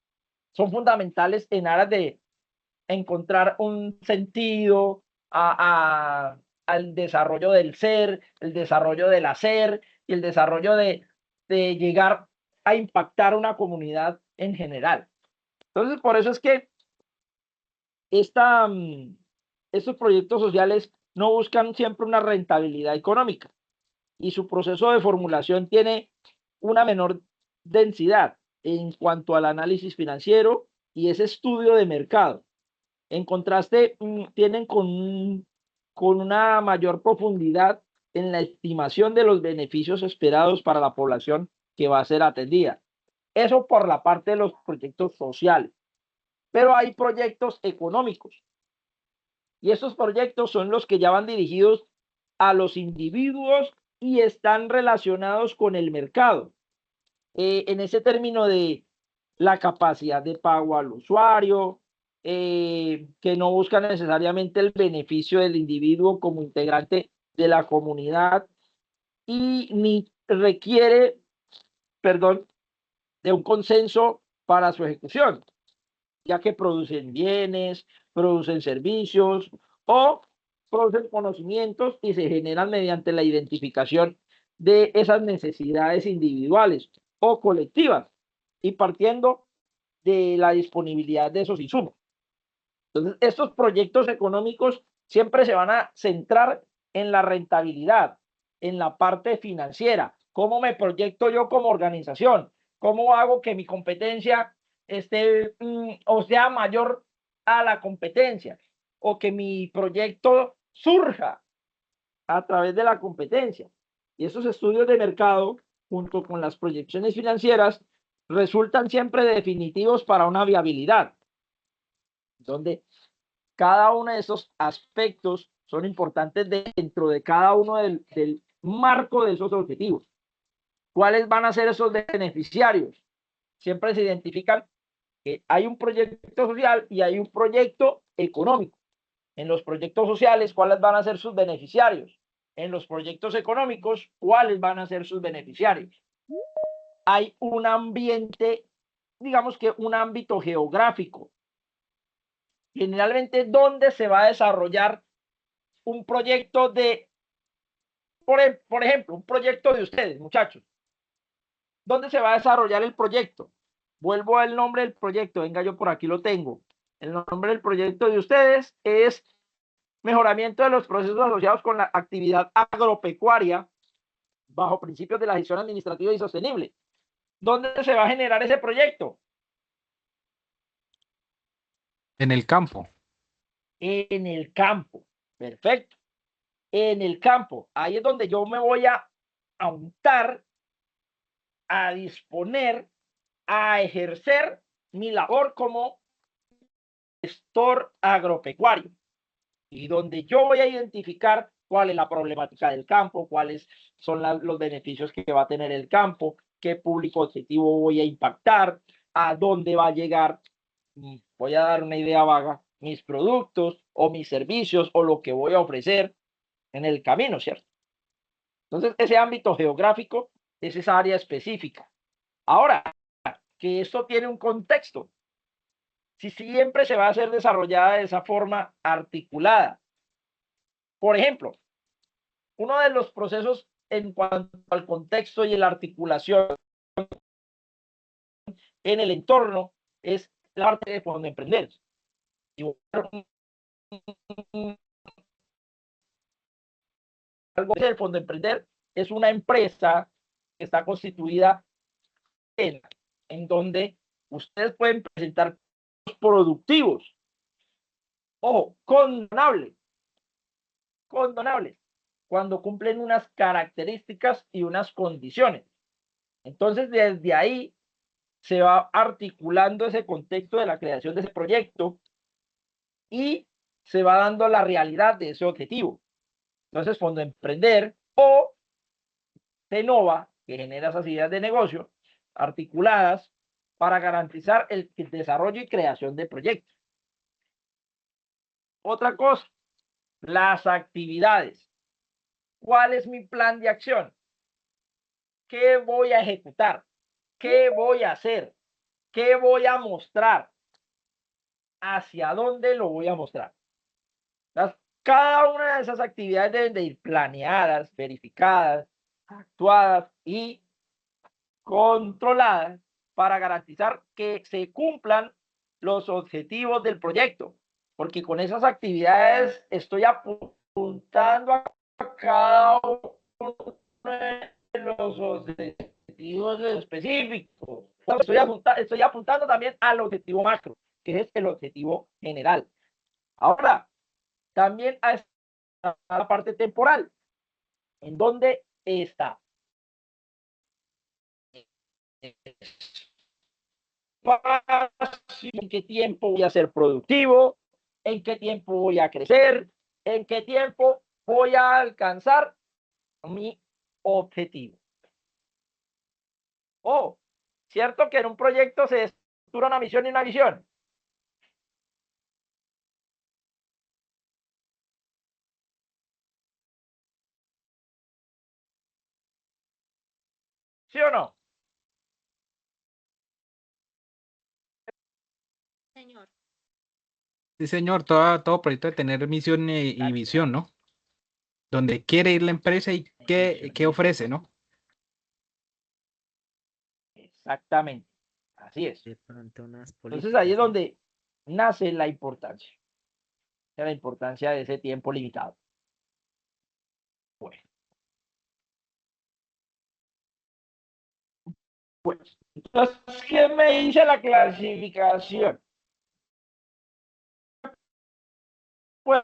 son fundamentales en aras de encontrar un sentido al desarrollo del ser, el desarrollo del hacer, y el desarrollo de llegar a impactar una comunidad en general. Entonces, por eso es que estos proyectos sociales no buscan siempre una rentabilidad económica y su proceso de formulación tiene una menor densidad en cuanto al análisis financiero y ese estudio de mercado. En contraste, tienen con una mayor profundidad en la estimación de los beneficios esperados para la población que va a ser atendida. Eso por la parte de los proyectos sociales. Pero hay proyectos económicos. Y esos proyectos son los que ya van dirigidos a los individuos y están relacionados con el mercado. En ese término de la capacidad de pago al usuario, que no busca necesariamente el beneficio del individuo como integrante de la comunidad y ni requiere, de un consenso para su ejecución, ya que producen bienes, producen servicios o producen conocimientos y se generan mediante la identificación de esas necesidades individuales o colectivas y partiendo de la disponibilidad de esos insumos. Entonces, estos proyectos económicos siempre se van a centrar en la rentabilidad, en la parte financiera. ¿Cómo me proyecto yo como organización? ¿Cómo hago que mi competencia esté o sea mayor a la competencia? O que mi proyecto surja a través de la competencia. Y esos estudios de mercado, junto con las proyecciones financieras, resultan siempre definitivos para una viabilidad, donde cada uno de esos aspectos son importantes dentro de cada uno del marco de esos objetivos. ¿Cuáles van a ser esos beneficiarios? Siempre se identifican que hay un proyecto social y hay un proyecto económico. En los proyectos sociales, ¿cuáles van a ser sus beneficiarios? En los proyectos económicos, ¿cuáles van a ser sus beneficiarios? Hay un ambiente, digamos que un ámbito geográfico. Generalmente, ¿dónde se va a desarrollar un proyecto por ejemplo, un proyecto de ustedes, muchachos? ¿Dónde se va a desarrollar el proyecto? Vuelvo al nombre del proyecto, venga, yo por aquí lo tengo. El nombre del proyecto de ustedes es mejoramiento de los procesos asociados con la actividad agropecuaria bajo principios de la gestión administrativa y sostenible. ¿Dónde se va a generar ese proyecto? En el campo. En el campo. Perfecto. En el campo. Ahí es donde yo me voy a untar, a disponer, a ejercer mi labor como gestor agropecuario. Y donde yo voy a identificar cuál es la problemática del campo, cuáles son los beneficios que va a tener el campo, qué público objetivo voy a impactar, a dónde va a llegar, voy a dar una idea vaga, mis productos o mis servicios o lo que voy a ofrecer en el camino, ¿cierto? Entonces, ese ámbito geográfico es esa área específica. Ahora, que esto tiene un contexto, si siempre se va a ser desarrollada de esa forma articulada. Por ejemplo, uno de los procesos en cuanto al contexto y la articulación en el entorno es la parte de Fondo Emprender. Algo del Fondo Emprender es una empresa que está constituida en donde ustedes pueden presentar productivos, ojo, condonables, cuando cumplen unas características y unas condiciones. Entonces, desde ahí se va articulando ese contexto de la creación de ese proyecto y se va dando la realidad de ese objetivo. Entonces, Fondo Emprender o Tenova, que genera esas ideas de negocio articuladas para garantizar el desarrollo y creación de proyectos. Otra cosa, las actividades. ¿Cuál es mi plan de acción? ¿Qué voy a ejecutar? ¿Qué voy a hacer? ¿Qué voy a mostrar? ¿Hacia dónde lo voy a mostrar? Cada una de esas actividades deben de ir planeadas, verificadas, actuadas y controladas para garantizar que se cumplan los objetivos del proyecto, porque con esas actividades estoy apuntando a cada uno de los objetivos específicos. Estoy apuntando también al objetivo macro, que es el objetivo general. Ahora, también a la parte temporal, en donde está en qué tiempo voy a ser productivo, en qué tiempo voy a crecer, en qué tiempo voy a alcanzar mi objetivo. Oh, ¿cierto que en un proyecto se estructura una misión y una visión? ¿Sí o no? Señor. Sí, señor, todo proyecto de tener misión y visión, ¿no? Donde quiere ir la empresa y qué ofrece, ¿no? Exactamente, así es. De pronto unas Entonces ahí es políticas, ¿no? donde nace la importancia de ese tiempo limitado. Bueno, pues, entonces, ¿qué me dice la clasificación? ¿Puede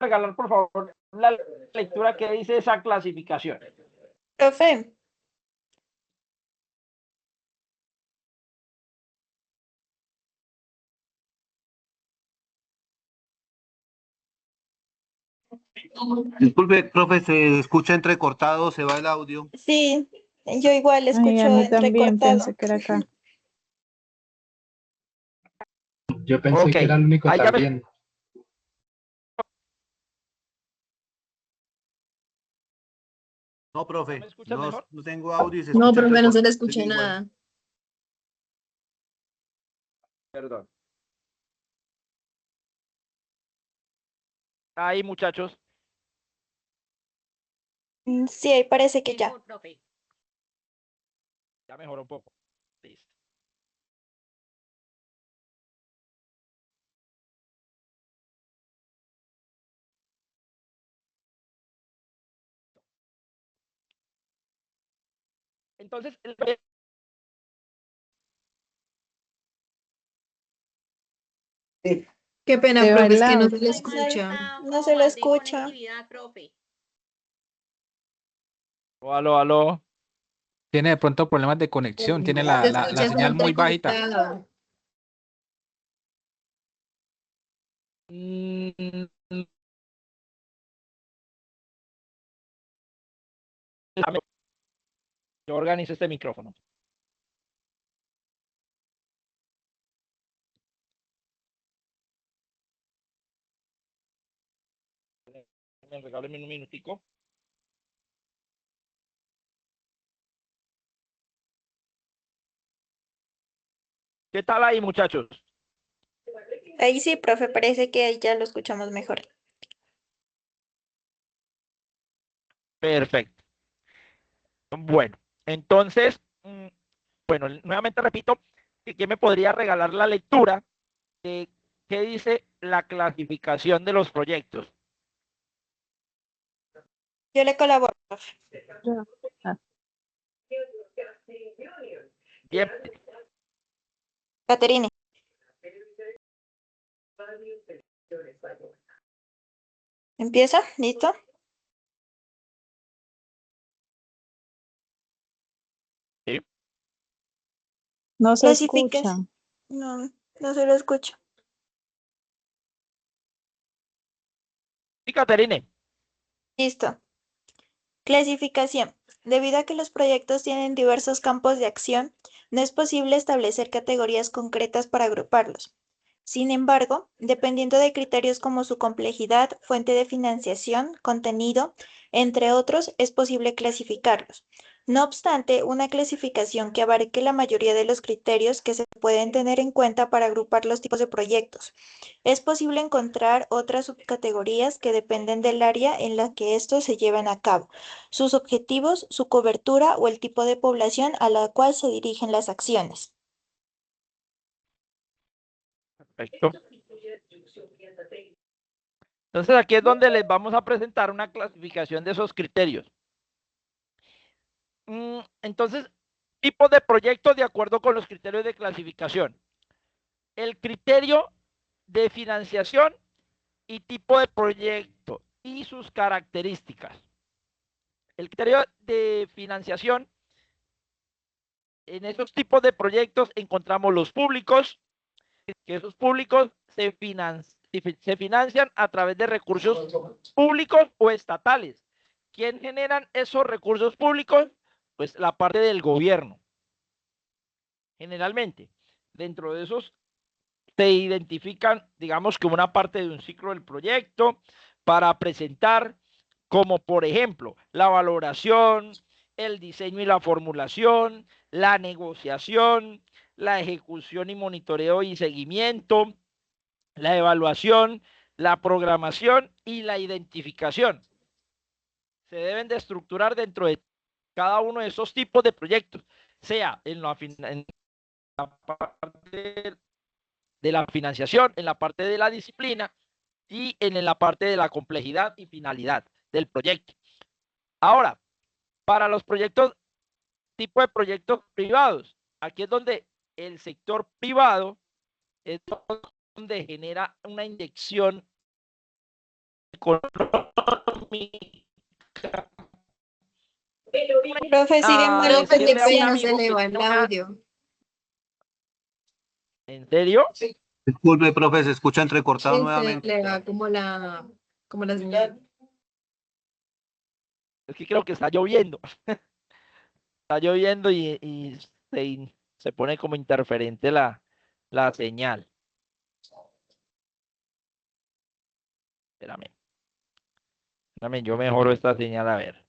regalar, por favor, la lectura que dice esa clasificación? Profe, Disculpe, profe, se escucha entrecortado, se va el audio. sí, yo igual Ay, a escucho mí también entrecortado. pensé que era acá. Yo pensé Ok, que era el único ahí ya me también. No, profe, escuchas mejor. no tengo audio y se No, escucha profe, no se le entrecortado. escucha Sigue igual. nada. Perdón. Ahí, muchachos. Sí, ahí parece que ya. Mejor, profe. Ya mejoró un poco. Listo. Entonces, Qué pena, Se va profe, el es que no se audio. le escucha. No se lo escucha. Conectividad, profe. aló, aló. Tiene de pronto problemas de conexión, tiene Se la escucha señal muy bajita. entrecortado. Mm, Yo organizo este micrófono. Regálenme un minutico. ¿Qué tal ahí, muchachos? Ahí sí, profe, parece que ahí ya lo escuchamos mejor. Perfecto. Bueno, entonces, bueno, nuevamente repito, ¿quién me podría regalar la lectura de qué dice la clasificación de los proyectos? Yo le colaboro, profe. Ah, Bien, Caterine. ¿Empieza? ¿Listo? sí. no se escucha. Clasificación. No, no se lo escucho. Sí, Caterine. Listo. Clasificación. Debido a que los proyectos tienen diversos campos de acción, no es posible establecer categorías concretas para agruparlos. Sin embargo, dependiendo de criterios como su complejidad, fuente de financiación, contenido, entre otros, es posible clasificarlos. No obstante, una clasificación que abarque la mayoría de los criterios que se pueden tener en cuenta para agrupar los tipos de proyectos. Es posible encontrar otras subcategorías que dependen del área en la que estos se llevan a cabo, sus objetivos, su cobertura o el tipo de población a la cual se dirigen las acciones. Perfecto. Entonces aquí es donde les vamos a presentar una clasificación de esos criterios. Entonces, tipos de proyectos de acuerdo con los criterios de clasificación. El criterio de financiación y tipo de proyecto y sus características. El criterio de financiación, en esos tipos de proyectos encontramos los públicos, que esos públicos se financian a través de recursos públicos o estatales. ¿Quién generan esos recursos públicos? Pues la parte del gobierno. Generalmente, dentro de esos se identifican, digamos, como una parte de un ciclo del proyecto para presentar, como por ejemplo, la valoración, el diseño y la formulación, la negociación, la ejecución y monitoreo y seguimiento, la evaluación, la programación y la identificación. Se deben de estructurar dentro de cada uno de esos tipos de proyectos, sea en la parte de la financiación, en la parte de la disciplina y en la parte de la complejidad y finalidad del proyecto. Ahora, para los proyectos, tipo de proyectos privados, aquí es donde el sector privado es donde genera una inyección económica. Profe, sigue mal la Profe, qué pena, conexión. se le va el audio. ¿En serio? Sí, Disculpe, profe, se escucha entrecortado se nuevamente. le va como la señal. Es que creo que está lloviendo. Está lloviendo y se pone como interferente la señal. Espérame. Espérame, yo mejoro esta señal a ver.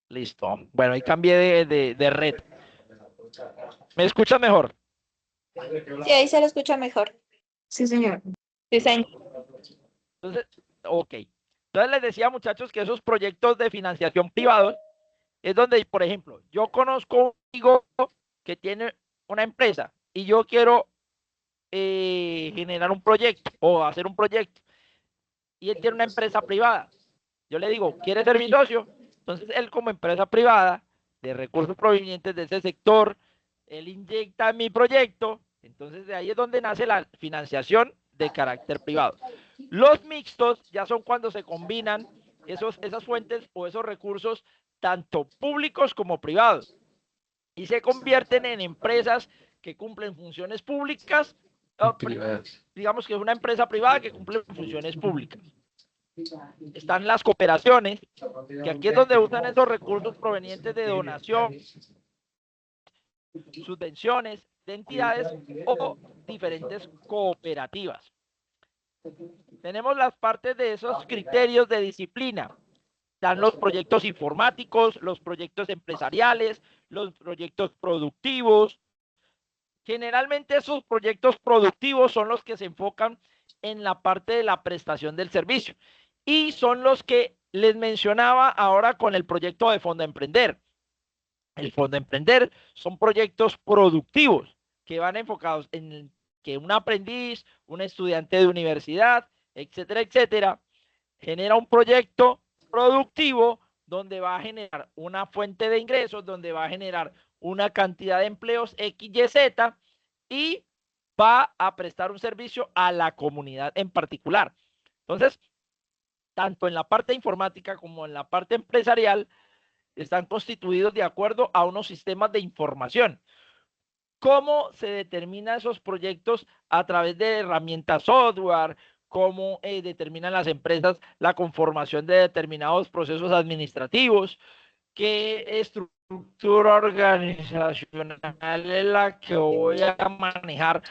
Listo. Bueno, ahí cambié de red. ¿Me escucha mejor? Sí, ahí se lo escucha mejor. Sí, señor. Sí, señor. Entonces, ok. Entonces les decía, muchachos, que esos proyectos de financiación privados es donde, por ejemplo, yo conozco un amigo que tiene una empresa y yo quiero generar un proyecto o hacer un proyecto y él tiene una empresa privada. Yo le digo, ¿quiere ser mi socio? Entonces él, como empresa privada de recursos provenientes de ese sector, él inyecta en mi proyecto. Entonces de ahí es donde nace la financiación de carácter privado. Los mixtos ya son cuando se combinan esas fuentes o esos recursos, tanto públicos como privados, y se convierten en empresas que cumplen funciones públicas, digamos que es una empresa privada que cumple funciones públicas. Están las cooperaciones, que aquí es donde usan esos recursos provenientes de donación, subvenciones de entidades o diferentes cooperativas. Tenemos las partes de esos criterios de disciplina. Están los proyectos informáticos, los proyectos empresariales, los proyectos productivos. Generalmente esos proyectos productivos son los que se enfocan en la parte de la prestación del servicio y son los que les mencionaba ahora con el proyecto de Fondo Emprender. El Fondo Emprender son proyectos productivos que van enfocados en que un aprendiz, un estudiante de universidad, etcétera, etcétera, genera un proyecto productivo donde va a generar una fuente de ingresos, donde va a generar una cantidad de empleos X, Y, Z y va a prestar un servicio a la comunidad en particular. Entonces, tanto en la parte informática como en la parte empresarial, están constituidos de acuerdo a unos sistemas de información. ¿Cómo se determinan esos proyectos? A través de herramientas software, cómo determinan las empresas la conformación de determinados procesos administrativos, qué estructura organizacional es la que voy a manejar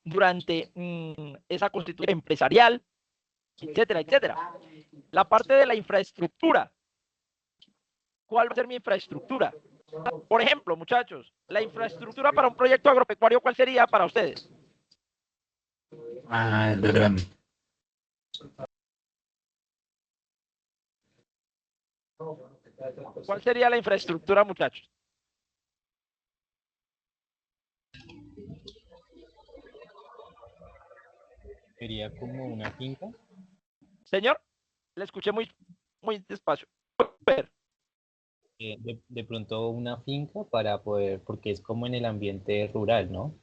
durante esa constitución empresarial, etcétera, etcétera. La parte de la infraestructura. ¿Cuál va a ser mi infraestructura? Por ejemplo, muchachos, la infraestructura para un proyecto agropecuario, ¿cuál sería para ustedes? ¿Cuál sería la infraestructura, muchachos? Sería como una finca. Señor, le escuché muy despacio. De pronto una finca para poder, porque es como en el ambiente rural, ¿no?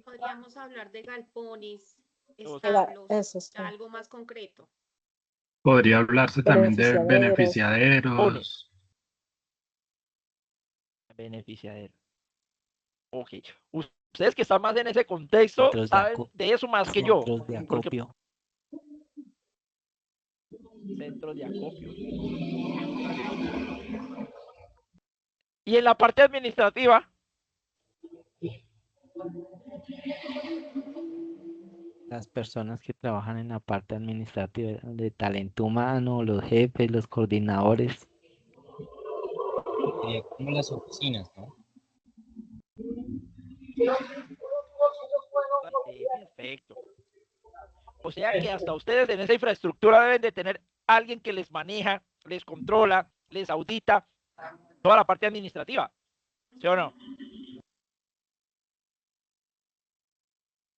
Podríamos hablar de galpones, Era- establos, eso sí. algo más concreto. Podría hablarse también de Beneficiaderos. Beneficiadero. Ok. Ustedes que están más en ese contexto Centros de saben de eso más que yo. Centros de Porque acopio. centros de acopio. Y en la parte administrativa, Las personas que trabajan en la parte administrativa de talento humano, los jefes, los coordinadores. Sería como las oficinas, ¿no? perfecto. O sea que hasta ustedes en esa infraestructura deben de tener alguien que les maneja, les controla, les audita toda la parte administrativa. ¿Sí o no?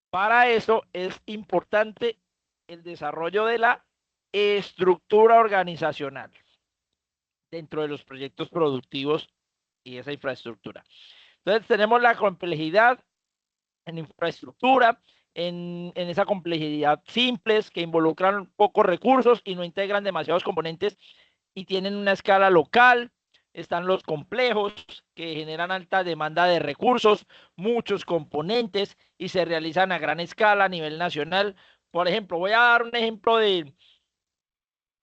Para eso es importante el desarrollo de la estructura organizacional dentro de los proyectos productivos y esa infraestructura. Entonces tenemos la complejidad en infraestructura, en esa complejidad simples que involucran pocos recursos y no integran demasiados componentes y tienen una escala local. Están los complejos que generan alta demanda de recursos, muchos componentes y se realizan a gran escala a nivel nacional. Por ejemplo, voy a dar un ejemplo de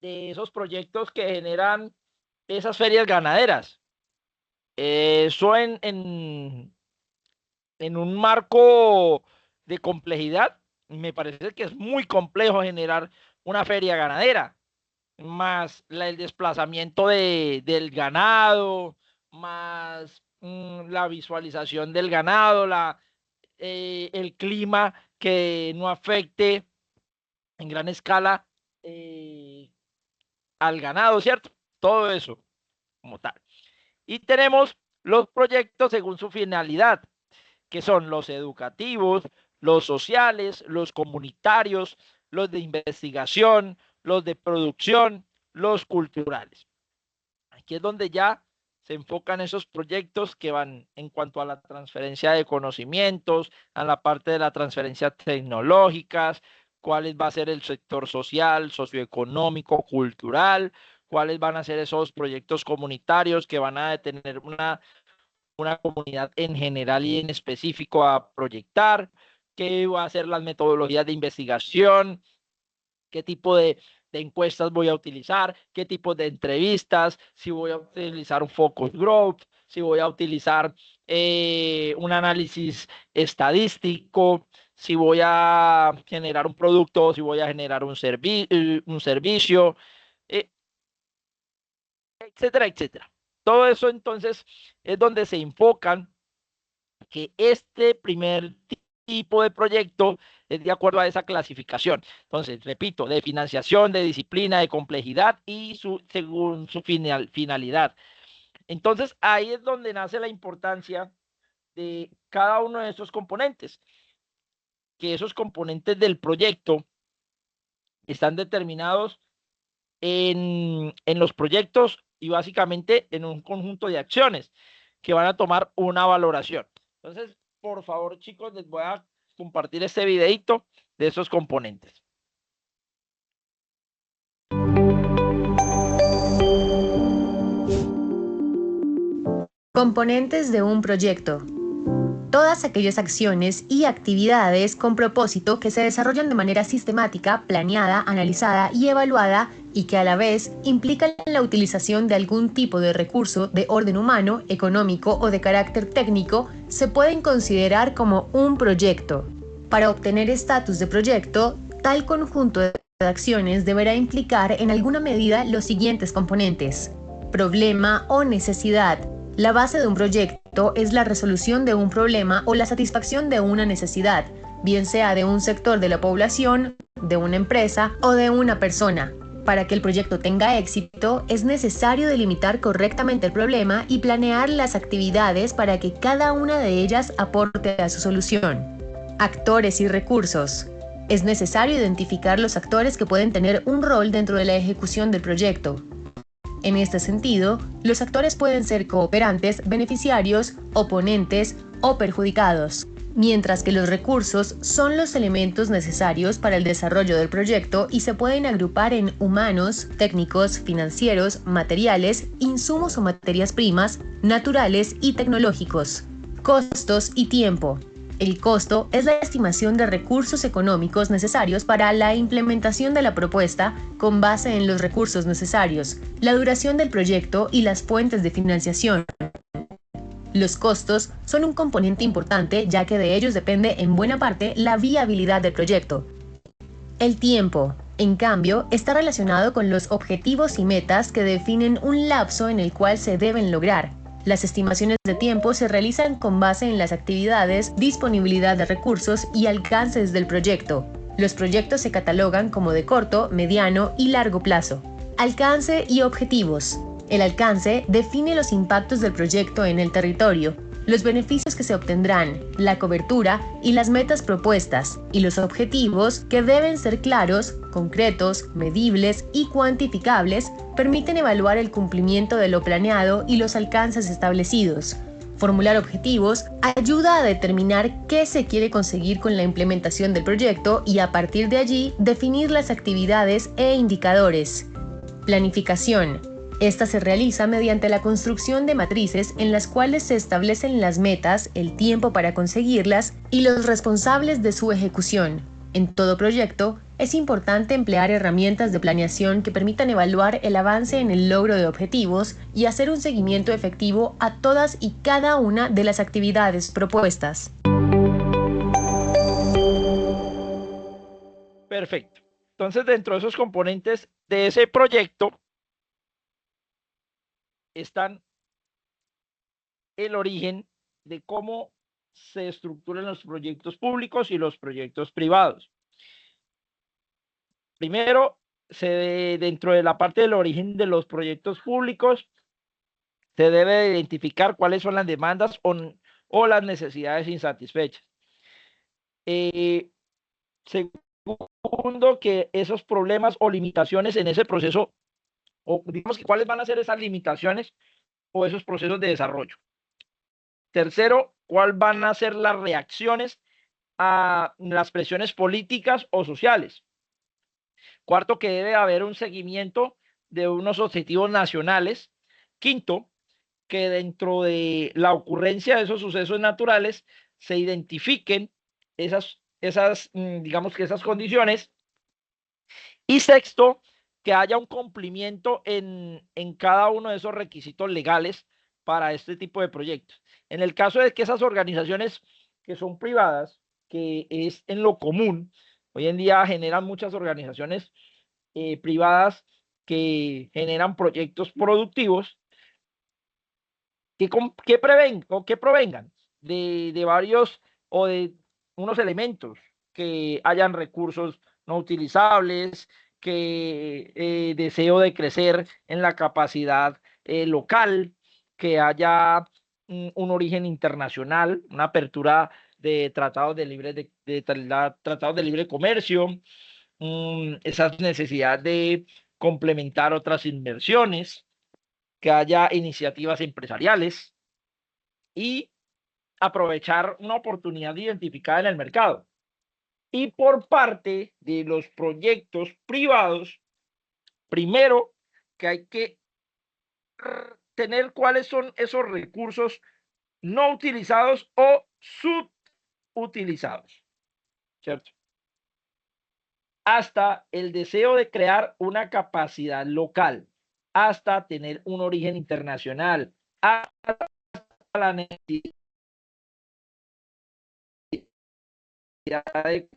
esos proyectos que generan esas ferias ganaderas. Eso en un marco de complejidad, me parece que es muy complejo generar una feria ganadera, más el desplazamiento del ganado, más la visualización del ganado, el clima que no afecte en gran escala al ganado, ¿cierto? Todo eso como tal. Y tenemos los proyectos según su finalidad, que son los educativos, los sociales, los comunitarios, los de investigación, los de producción, los culturales. Aquí es donde ya se enfocan esos proyectos que van en cuanto a la transferencia de conocimientos, a la parte de la transferencia tecnológicas, cuál va a ser el sector social, socioeconómico, cultural, cuáles van a ser esos proyectos comunitarios que van a tener una comunidad en general y en específico a proyectar, qué va a ser las metodologías de investigación, qué tipo de encuestas voy a utilizar, qué tipo de entrevistas, si voy a utilizar un focus group, si voy a utilizar un análisis estadístico, si voy a generar un producto, si voy a generar un servicio, etcétera, etcétera. Todo eso entonces es donde se enfocan que este primer tipo de proyecto es de acuerdo a esa clasificación. Entonces, repito, de financiación, de disciplina, de complejidad y según su finalidad. Entonces, ahí es donde nace la importancia de cada uno de esos componentes, que esos componentes del proyecto están determinados en los proyectos y básicamente en un conjunto de acciones que van a tomar una valoración. Entonces, por favor, chicos, les voy a compartir este videito de esos componentes. Componentes de un proyecto. Todas aquellas acciones y actividades con propósito que se desarrollan de manera sistemática, planeada, analizada y evaluada y que a la vez implican la utilización de algún tipo de recurso de orden humano, económico o de carácter técnico, se pueden considerar como un proyecto. Para obtener estatus de proyecto, tal conjunto de acciones deberá implicar en alguna medida los siguientes componentes: problema o necesidad. La base de un proyecto es la resolución de un problema o la satisfacción de una necesidad, bien sea de un sector de la población, de una empresa o de una persona. Para que el proyecto tenga éxito, es necesario delimitar correctamente el problema y planear las actividades para que cada una de ellas aporte a su solución. Actores y recursos. Es necesario identificar los actores que pueden tener un rol dentro de la ejecución del proyecto. En este sentido, los actores pueden ser cooperantes, beneficiarios, oponentes o perjudicados, mientras que los recursos son los elementos necesarios para el desarrollo del proyecto y se pueden agrupar en humanos, técnicos, financieros, materiales, insumos o materias primas, naturales y tecnológicos. Costos y tiempo. El costo es la estimación de recursos económicos necesarios para la implementación de la propuesta con base en los recursos necesarios, la duración del proyecto y las fuentes de financiación. Los costos son un componente importante ya que de ellos depende en buena parte la viabilidad del proyecto. El tiempo, en cambio, está relacionado con los objetivos y metas que definen un lapso en el cual se deben lograr. Las estimaciones de tiempo se realizan con base en las actividades, disponibilidad de recursos y alcances del proyecto. Los proyectos se catalogan como de corto, mediano y largo plazo. Alcance y objetivos. El alcance define los impactos del proyecto en el territorio, los beneficios que se obtendrán, la cobertura y las metas propuestas, y los objetivos, que deben ser claros, concretos, medibles y cuantificables, permiten evaluar el cumplimiento de lo planeado y los alcances establecidos. Formular objetivos ayuda a determinar qué se quiere conseguir con la implementación del proyecto y a partir de allí definir las actividades e indicadores. Planificación. Esta se realiza mediante la construcción de matrices en las cuales se establecen las metas, el tiempo para conseguirlas y los responsables de su ejecución. En todo proyecto, es importante emplear herramientas de planeación que permitan evaluar el avance en el logro de objetivos y hacer un seguimiento efectivo a todas y cada una de las actividades propuestas. Perfecto. Entonces, dentro de esos componentes de ese proyecto están el origen de cómo se estructuran los proyectos públicos y los proyectos privados. Primero, dentro de la parte del origen de los proyectos públicos, se debe identificar cuáles son las demandas o las necesidades insatisfechas. Segundo, que esos problemas o limitaciones en ese proceso, o digamos que cuáles van a ser esas limitaciones o esos procesos de desarrollo. Tercero, cuáles van a ser las reacciones a las presiones políticas o sociales. Cuarto, que debe haber un seguimiento de unos objetivos nacionales. Quinto, que dentro de la ocurrencia de esos sucesos naturales se identifiquen digamos que esas condiciones. Y sexto, que haya un cumplimiento en cada uno de esos requisitos legales para este tipo de proyectos. En el caso de que esas organizaciones que son privadas, que es en lo común, hoy en día generan muchas organizaciones privadas que generan proyectos productivos que provengan de varios o de unos elementos, que hayan recursos no utilizables, que deseo de crecer en la capacidad local, que haya un origen internacional, una apertura de tratados de tratados de libre comercio, esa necesidad de complementar otras inversiones, que haya iniciativas empresariales y aprovechar una oportunidad identificada en el mercado. Y por parte de los proyectos privados, primero que hay que tener cuáles son esos recursos no utilizados o subutilizados, ¿cierto? Hasta el deseo de crear una capacidad local, hasta tener un origen internacional, hasta la necesidad de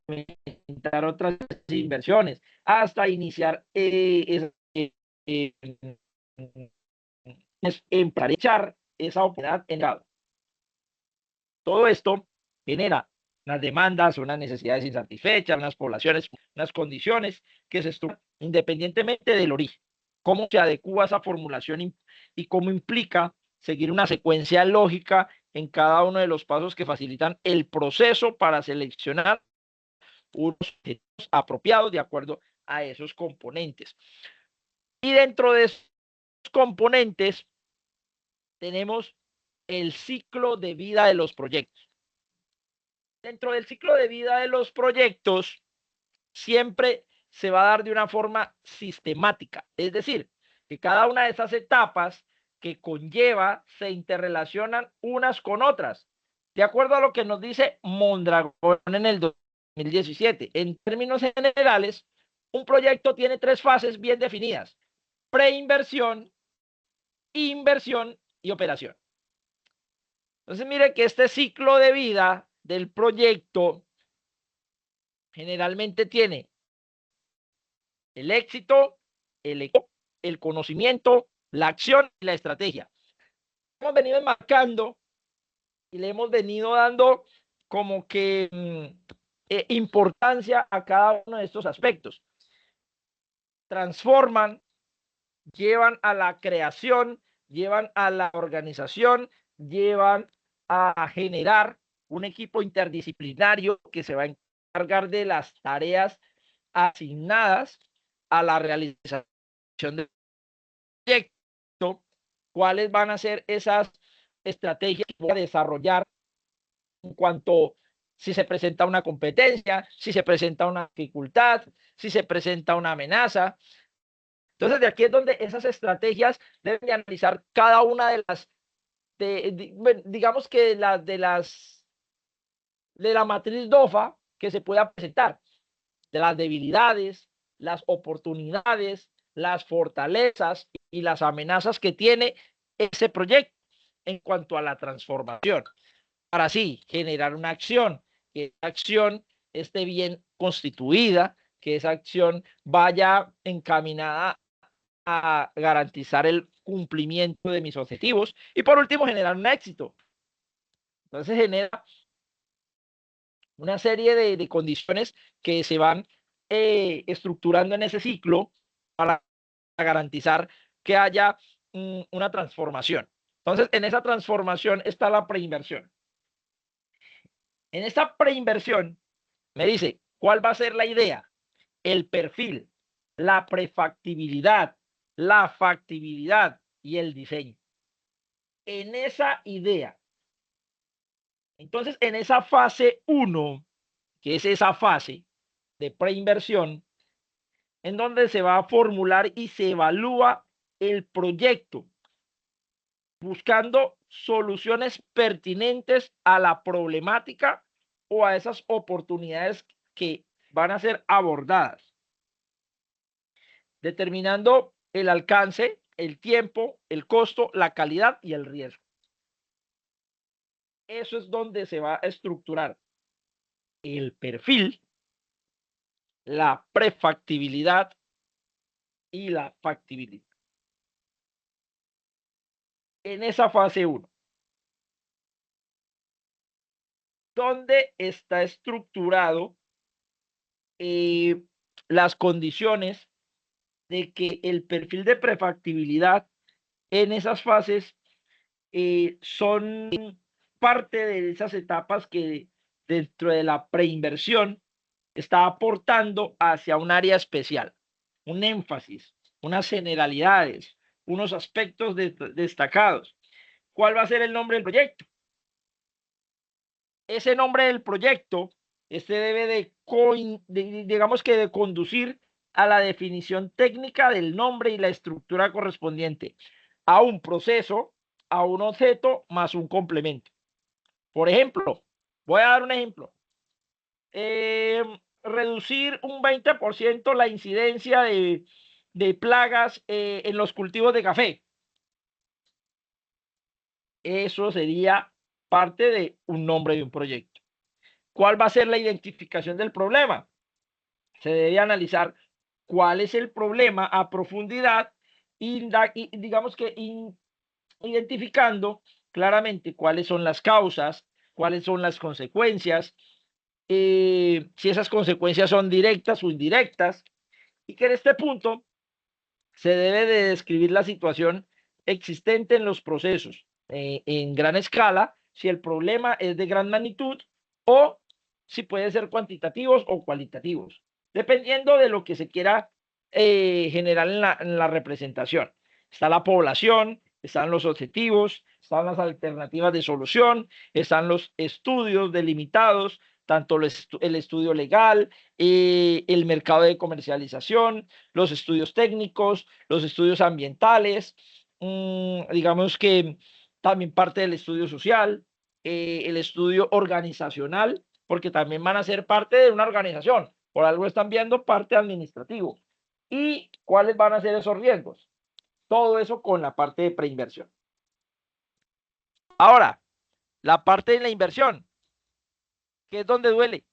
complementar otras inversiones, hasta iniciar para echar esa oportunidad en lado. Todo esto genera unas demandas, unas necesidades insatisfechas, unas poblaciones, unas condiciones que se estructuran independientemente del origen. Cómo se adecua esa formulación y cómo implica seguir una secuencia lógica en cada uno de los pasos que facilitan el proceso para seleccionar unos objetivos apropiados de acuerdo a esos componentes. Y dentro de esos componentes tenemos el ciclo de vida de los proyectos. Dentro del ciclo de vida de los proyectos siempre se va a dar de una forma sistemática, es decir, que cada una de esas etapas que conlleva se interrelacionan unas con otras, de acuerdo a lo que nos dice Mondragón en el 2017. En términos generales, un proyecto tiene 3 fases bien definidas: preinversión, inversión y operación. Entonces, mire que este ciclo de vida del proyecto generalmente tiene el éxito, el conocimiento, la acción y la estrategia. Hemos venido enmarcando y le hemos venido dando como que importancia a cada uno de estos aspectos. Transforman, llevan a la creación, llevan a la organización, llevan a generar un equipo interdisciplinario que se va a encargar de las tareas asignadas a la realización del proyecto. ¿Cuáles van a ser esas estrategias que voy a desarrollar en cuanto si se presenta una competencia, si se presenta una dificultad, si se presenta una amenaza? Entonces, de aquí es donde esas estrategias deben de analizar cada una de las, digamos que de la matriz DOFA que se pueda presentar, de las debilidades, las oportunidades, las fortalezas y las amenazas que tiene ese proyecto en cuanto a la transformación, para así generar una acción, que esa acción esté bien constituida, que esa acción vaya encaminada a garantizar el cumplimiento de mis objetivos y por último generar un éxito. Entonces genera una serie de condiciones que se van estructurando en ese ciclo para garantizar que haya una transformación. Entonces, en esa transformación está la preinversión. En esta preinversión me dice cuál va a ser la idea, el perfil, la prefactibilidad, la factibilidad y el diseño. En esa idea. Entonces, en esa fase 1, que es esa fase de preinversión, en donde se va a formular y se evalúa el proyecto, buscando soluciones pertinentes a la problemática o a esas oportunidades que van a ser abordadas, determinando el alcance, el tiempo, el costo, la calidad y el riesgo. Eso es donde se va a estructurar el perfil, la prefactibilidad y la factibilidad. En esa fase 1, donde está estructurado las condiciones de que el perfil de prefactibilidad en esas fases son parte de esas etapas que dentro de la preinversión está aportando hacia un área especial, un énfasis, unas generalidades, unos aspectos destacados. ¿Cuál va a ser el nombre del proyecto? Ese nombre del proyecto debe digamos que de conducir a la definición técnica del nombre y la estructura correspondiente a un proceso, a un objeto más un complemento. Por ejemplo, voy a dar un ejemplo. Reducir un 20% la incidencia de plagas en los cultivos de café. Eso sería parte de un nombre de un proyecto. ¿Cuál va a ser la identificación del problema? Se debe analizar cuál es el problema a profundidad y digamos que identificando claramente cuáles son las causas, cuáles son las consecuencias, si esas consecuencias son directas o indirectas, y que en este punto se debe de describir la situación existente en los procesos en gran escala, si el problema es de gran magnitud o si puede ser cuantitativos o cualitativos, dependiendo de lo que se quiera generar en la representación. Está la población, están los objetivos, están las alternativas de solución, están los estudios delimitados, tanto el estudio legal, el mercado de comercialización, los estudios técnicos, los estudios ambientales, digamos que también parte del estudio social, el estudio organizacional, porque también van a ser parte de una organización, por algo están viendo parte administrativo. ¿Y cuáles van a ser esos riesgos? Todo eso con la parte de preinversión. Ahora, la parte de la inversión, que es donde duele.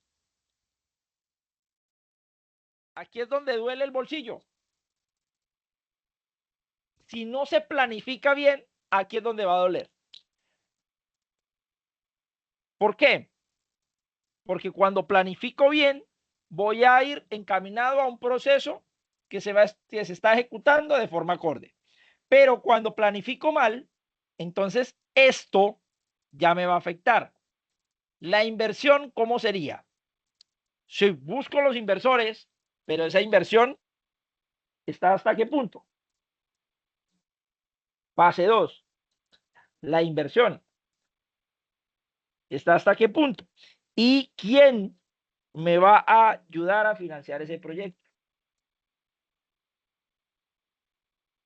Aquí es donde duele el bolsillo. Si no se planifica bien, aquí es donde va a doler. ¿Por qué? Porque cuando planifico bien, voy a ir encaminado a un proceso que se está ejecutando de forma acorde. Pero cuando planifico mal, entonces esto ya me va a afectar. La inversión, ¿cómo sería? Si busco los inversores, pero esa inversión está ¿hasta qué punto? Fase 2. La inversión está ¿hasta qué punto? ¿Y quién me va a ayudar a financiar ese proyecto?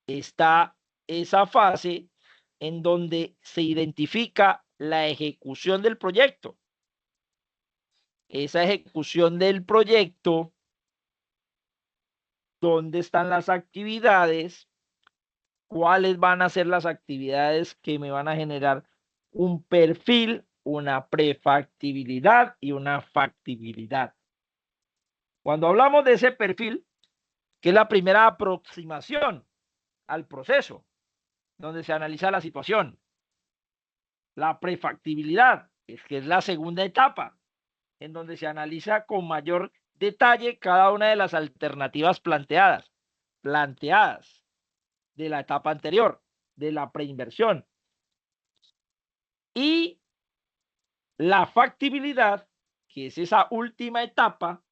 Está esa fase en donde se identifica la ejecución del proyecto. Esa ejecución del proyecto, ¿dónde están las actividades? ¿Cuáles van a ser las actividades que me van a generar un perfil, una prefactibilidad y una factibilidad? Cuando hablamos de ese perfil, que es la primera aproximación al proceso, donde se analiza la situación. La prefactibilidad, que es la segunda etapa, en donde se analiza con mayor detalle cada una de las alternativas planteadas de la etapa anterior, de la preinversión. Y la factibilidad, que es esa última etapa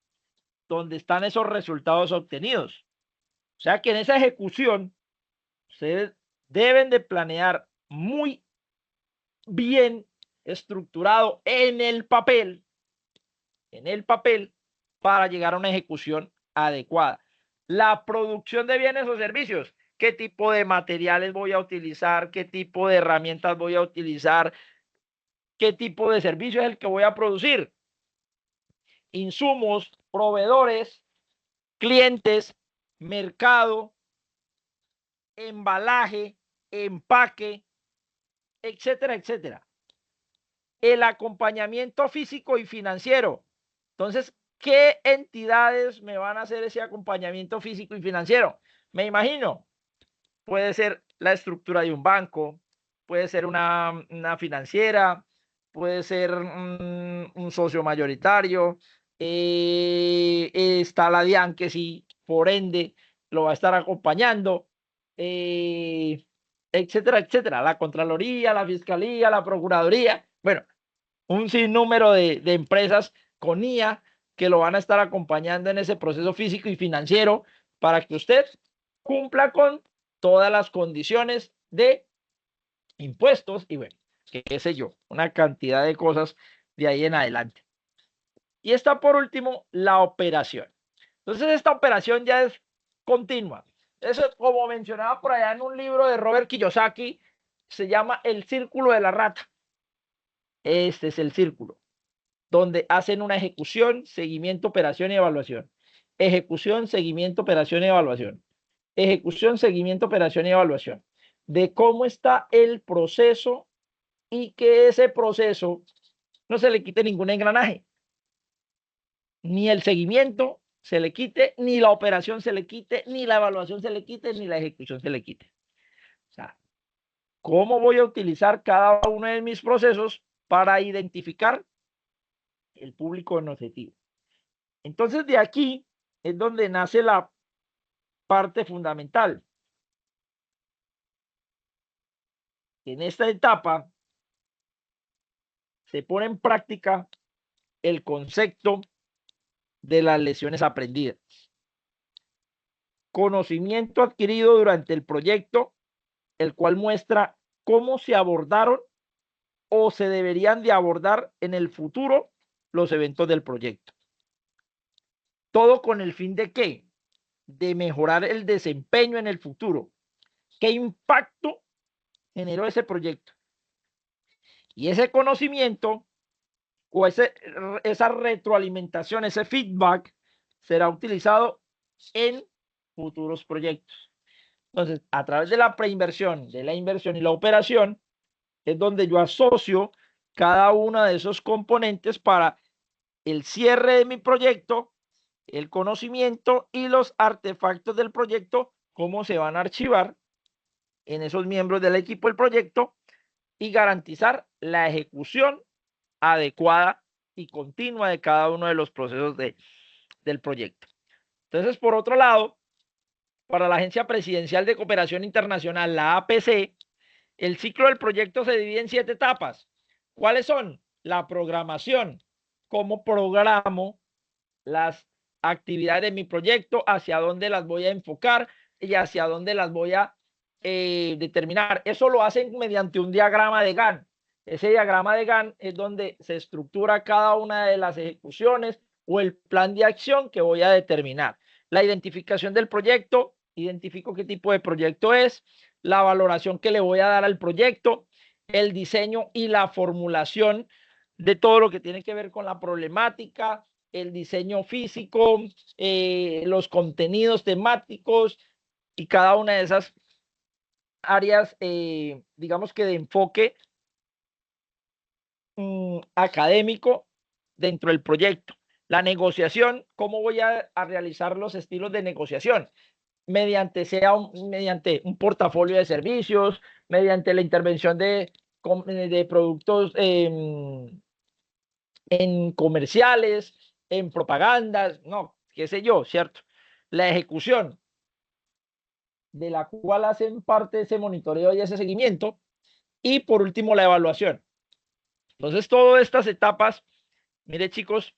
donde están esos resultados obtenidos. O sea que en esa ejecución, ustedes deben de planear muy bien estructurado en el papel, para llegar a una ejecución adecuada. La producción de bienes o servicios, qué tipo de materiales voy a utilizar, qué tipo de herramientas voy a utilizar, qué tipo de servicio es el que voy a producir, insumos, proveedores, clientes, mercado, embalaje, empaque, etcétera, etcétera. El acompañamiento físico y financiero. Entonces, ¿qué entidades me van a hacer ese acompañamiento físico y financiero? Me imagino, puede ser la estructura de un banco, puede ser una financiera, puede ser un socio mayoritario, está la DIAN que sí, por ende, lo va a estar acompañando, etcétera, etcétera. La Contraloría, la Fiscalía, la Procuraduría, bueno, un sinnúmero de empresas con IA que lo van a estar acompañando en ese proceso físico y financiero para que usted cumpla con todas las condiciones de impuestos y bueno, qué sé yo, una cantidad de cosas de ahí en adelante. Y está por último la operación. Entonces esta operación ya es continua. Eso, como mencionaba por allá en un libro de Robert Kiyosaki, se llama El Círculo de la Rata. Este es el círculo, donde hacen una ejecución, seguimiento, operación y evaluación. Ejecución, seguimiento, operación y evaluación. Ejecución, seguimiento, operación y evaluación. De cómo está el proceso y que ese proceso no se le quite ningún engranaje, ni el seguimiento se le quite, ni la operación se le quite, ni la evaluación se le quite, ni la ejecución se le quite. O sea, ¿cómo voy a utilizar cada uno de mis procesos para identificar el público en objetivo? Entonces, de aquí es donde nace la parte fundamental. En esta etapa se pone en práctica el concepto de las lecciones aprendidas. Conocimiento adquirido durante el proyecto, el cual muestra cómo se abordaron o se deberían de abordar en el futuro los eventos del proyecto. Todo con el fin de ¿qué? De mejorar el desempeño en el futuro. ¿Qué impacto generó ese proyecto? Y ese conocimiento o esa retroalimentación, ese feedback, será utilizado en futuros proyectos. Entonces, a través de la preinversión, de la inversión y la operación, es donde yo asocio cada uno de esos componentes para el cierre de mi proyecto, el conocimiento y los artefactos del proyecto, cómo se van a archivar en esos miembros del equipo del proyecto y garantizar la ejecución adecuada y continua de cada uno de los procesos del proyecto. Entonces, por otro lado, para la Agencia Presidencial de Cooperación Internacional, la APC, el ciclo del proyecto se divide en 7 etapas. ¿Cuáles son? La programación, cómo programo las actividades de mi proyecto, hacia dónde las voy a enfocar y hacia dónde las voy a determinar. Eso lo hacen mediante un diagrama de Gantt. Ese diagrama de Gantt es donde se estructura cada una de las ejecuciones o el plan de acción que voy a determinar. La identificación del proyecto, identifico qué tipo de proyecto es, la valoración que le voy a dar al proyecto, el diseño y la formulación de todo lo que tiene que ver con la problemática, el diseño físico, los contenidos temáticos y cada una de esas áreas, digamos que de enfoque académico dentro del proyecto. La negociación, ¿cómo voy a realizar los estilos de negociación? Mediante un portafolio de servicios, mediante la intervención de productos en comerciales, en propagandas, no, qué sé yo, ¿cierto? La ejecución, de la cual hacen parte ese monitoreo y ese seguimiento. Y por último, la evaluación. Entonces, todas estas etapas, mire chicos,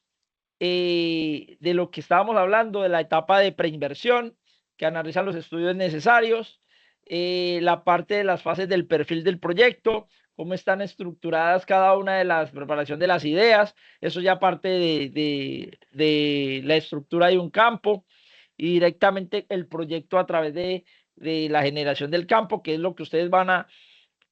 de lo que estábamos hablando, de la etapa de preinversión, que analizan los estudios necesarios, la parte de las fases del perfil del proyecto, cómo están estructuradas cada una de las preparación de las ideas, eso ya parte de la estructura de un campo y directamente el proyecto a través de la generación del campo, que es lo que ustedes van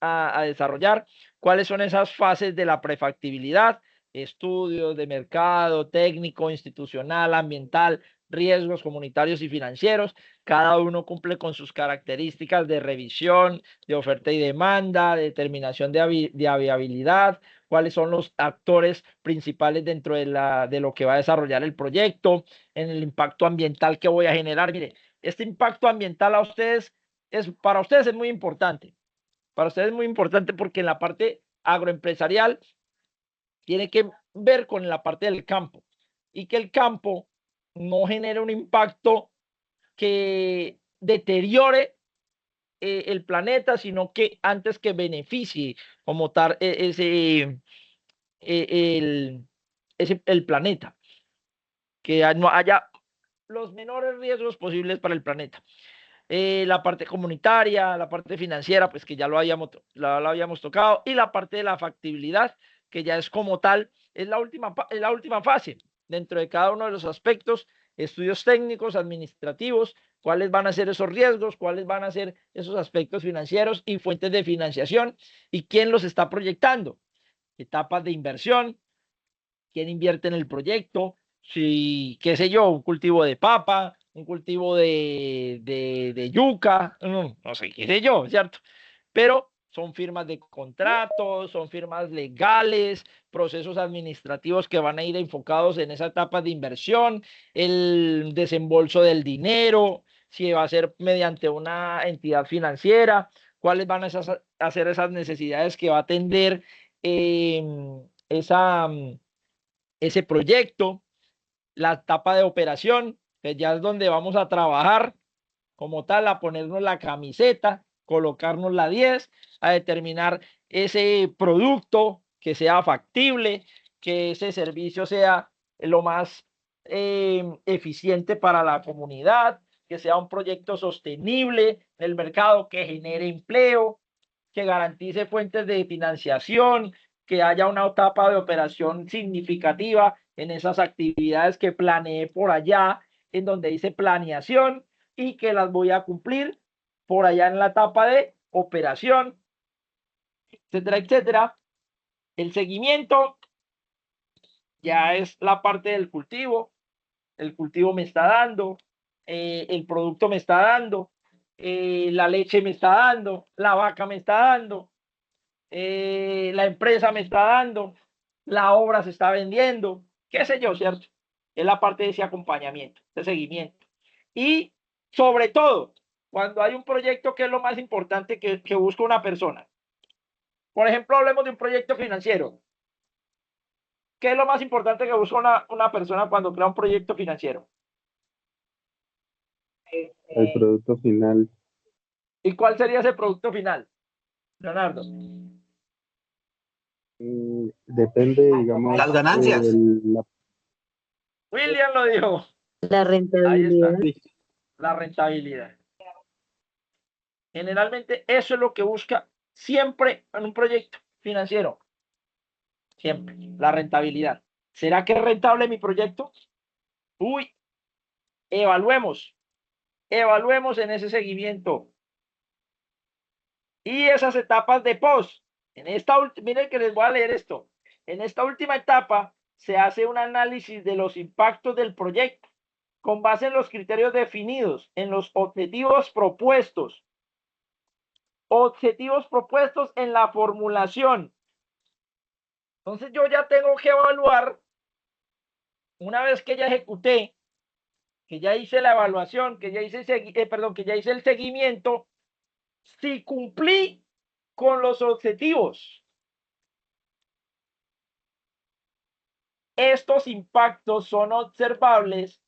a desarrollar. ¿Cuáles son esas fases de la prefactibilidad? Estudios de mercado, técnico, institucional, ambiental, riesgos comunitarios y financieros. Cada uno cumple con sus características de revisión, de oferta y demanda, de determinación de viabilidad, cuáles son los actores principales dentro de lo que va a desarrollar el proyecto, en el impacto ambiental que voy a generar. Mire, este impacto ambiental para ustedes es muy importante. Para ustedes es muy importante porque en la parte agroempresarial tiene que ver con la parte del campo y que el campo no genere un impacto que deteriore el planeta, sino que antes que beneficie como tal el planeta, que no haya los menores riesgos posibles para el planeta. La parte comunitaria, la parte financiera, pues que ya lo habíamos tocado, y la parte de la factibilidad, que ya es como tal, es la última fase dentro de cada uno de los aspectos, estudios técnicos, administrativos, cuáles van a ser esos riesgos, cuáles van a ser esos aspectos financieros y fuentes de financiación, y quién los está proyectando, etapas de inversión, quién invierte en el proyecto, si, qué sé yo, un cultivo de papa, un cultivo de yuca, no sé, qué sé yo, ¿cierto? Pero son firmas de contratos, son firmas legales, procesos administrativos que van a ir enfocados en esa etapa de inversión, el desembolso del dinero, si va a ser mediante una entidad financiera, cuáles van a ser esas necesidades que va a atender ese proyecto, la etapa de operación, que ya es donde vamos a trabajar como tal, a ponernos la camiseta, colocarnos la 10, a determinar ese producto que sea factible, que ese servicio sea lo más eficiente para la comunidad, que sea un proyecto sostenible en el mercado, que genere empleo, que garantice fuentes de financiación, que haya una etapa de operación significativa en esas actividades que planeé por allá, en donde dice planeación, y que las voy a cumplir por allá en la etapa de operación, etcétera, etcétera. El seguimiento ya es la parte del cultivo. El cultivo me está dando, el producto me está dando, la leche me está dando, la vaca me está dando, la empresa me está dando, la obra se está vendiendo, qué sé yo, ¿cierto? Es la parte de ese acompañamiento, de seguimiento. Y sobre todo, cuando hay un proyecto, que es lo más importante que busca una persona. Por ejemplo, hablemos de un proyecto financiero. ¿Qué es lo más importante que busca una persona cuando crea un proyecto financiero? El producto final. ¿Y cuál sería ese producto final, Leonardo? Depende, digamos, Las ganancias. William lo dijo. La rentabilidad. Ahí está. La rentabilidad. Generalmente eso es lo que busca siempre en un proyecto financiero. Siempre, la rentabilidad. ¿Será que es rentable mi proyecto? Uy, evaluemos en ese seguimiento. Y esas etapas de post. Miren que les voy a leer esto. En esta última etapa se hace un análisis de los impactos del proyecto con base en los criterios definidos, en los objetivos propuestos. Objetivos propuestos en la formulación. Entonces yo ya tengo que evaluar, una vez que ya ejecuté, que ya hice la evaluación, que ya hice el seguimiento, si cumplí con los objetivos. Estos impactos son observables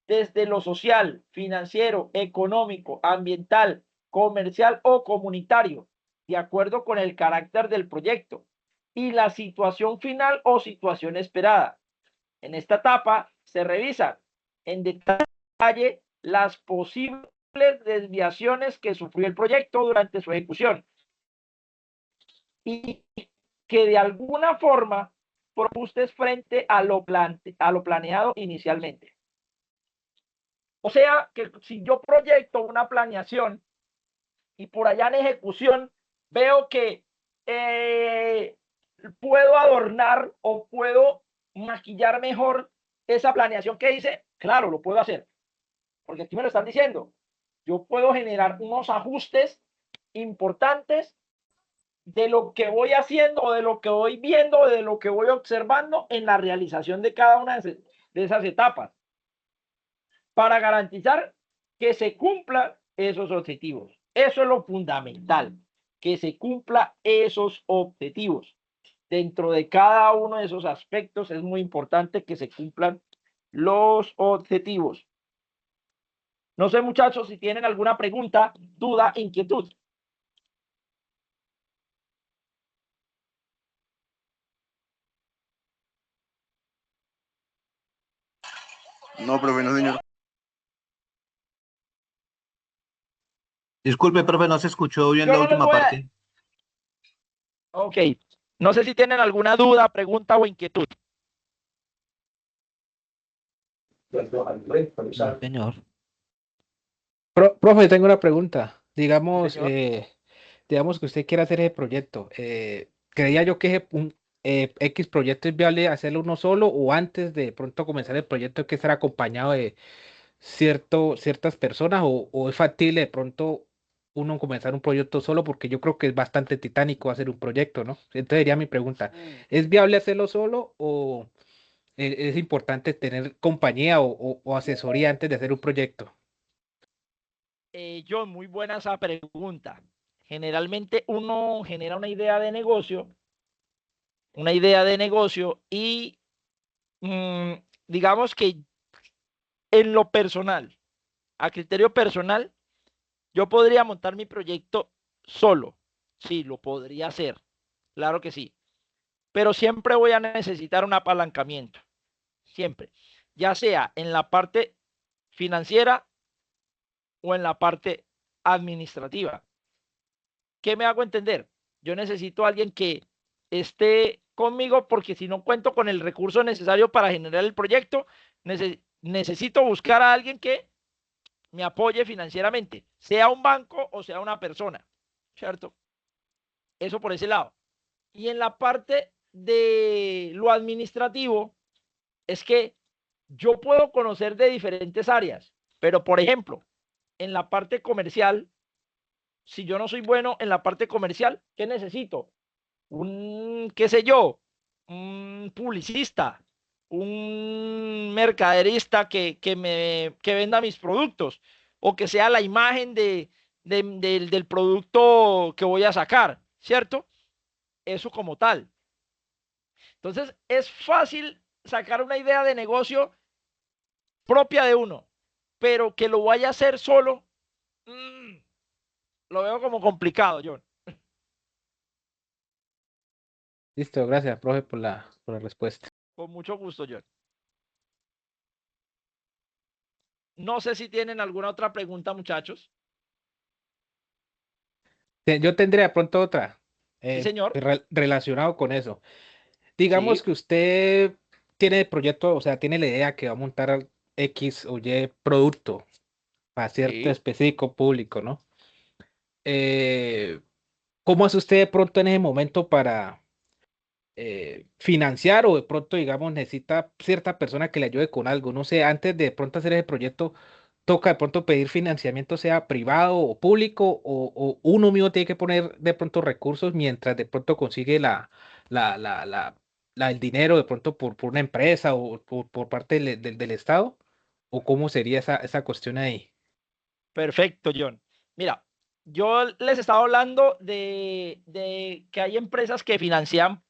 desde lo social, financiero, económico, ambiental, comercial o comunitario, de acuerdo con el carácter del proyecto y la situación final o situación esperada. En esta etapa se revisan en detalle las posibles desviaciones que sufrió el proyecto durante su ejecución y que de alguna forma propustes frente a lo planeado inicialmente. O sea, que si yo proyecto una planeación y por allá en ejecución veo que puedo adornar o puedo maquillar mejor esa planeación que hice, claro, lo puedo hacer. Porque aquí me lo están diciendo. Yo puedo generar unos ajustes importantes de lo que voy haciendo, de lo que voy viendo, de lo que voy observando en la realización de cada una de esas etapas, para garantizar que se cumplan esos objetivos. Eso es lo fundamental, que se cumplan esos objetivos. Dentro de cada uno de esos aspectos es muy importante que se cumplan los objetivos. No sé, muchachos, si tienen alguna pregunta, duda, inquietud. No, profe, no, señor. Disculpe, profe, no se escuchó bien la última parte. Ok. No sé si tienen alguna duda, pregunta o inquietud. No, señor. Profe, tengo una pregunta. Digamos, Sí, señor. digamos que usted quiere hacer ese proyecto. Creía yo que X proyecto es viable hacerlo uno solo, o antes de pronto comenzar el proyecto hay que estar acompañado de ciertas personas, o es factible de pronto uno comenzar un proyecto solo? Porque yo creo que es bastante titánico hacer un proyecto, ¿no? Entonces sería mi pregunta, ¿es viable hacerlo solo o es importante tener compañía o asesoría antes de hacer un proyecto? John, muy buena esa pregunta. Generalmente uno genera una idea de negocio y digamos que en lo personal, a criterio personal, yo podría montar mi proyecto solo. Sí, lo podría hacer. Claro que sí. Pero siempre voy a necesitar un apalancamiento. Siempre. Ya sea en la parte financiera o en la parte administrativa. ¿Qué me hago entender? Yo necesito a alguien que esté conmigo porque si no cuento con el recurso necesario para generar el proyecto, necesito buscar a alguien que me apoye financieramente, sea un banco o sea una persona, ¿cierto? Eso por ese lado. Y en la parte de lo administrativo, es que yo puedo conocer de diferentes áreas, pero por ejemplo, en la parte comercial, si yo no soy bueno en la parte comercial, ¿qué necesito? Qué sé yo, un publicista, un mercaderista que venda mis productos o que sea la imagen del producto que voy a sacar, ¿cierto? Eso como tal. Entonces, es fácil sacar una idea de negocio propia de uno, pero que lo vaya a hacer solo, lo veo como complicado, John. Listo, gracias, profe, por la respuesta. Con mucho gusto, John. No sé si tienen alguna otra pregunta, muchachos. Yo tendría de pronto otra, Sí, señor. relacionado con eso. Digamos Sí. que usted tiene el proyecto, o sea, tiene la idea que va a montar X o Y producto para cierto Sí. específico público, ¿no? ¿Cómo hace usted de pronto en ese momento para financiar o de pronto, digamos, necesita cierta persona que le ayude con algo? No sé, antes de pronto hacer ese proyecto, toca de pronto pedir financiamiento, sea privado o público, o uno mismo tiene que poner de pronto recursos mientras de pronto consigue la, la, la, el dinero de pronto por una empresa o por parte del Estado, o cómo sería esa cuestión ahí. Perfecto, John. Mira, yo les estaba hablando de que hay empresas que financian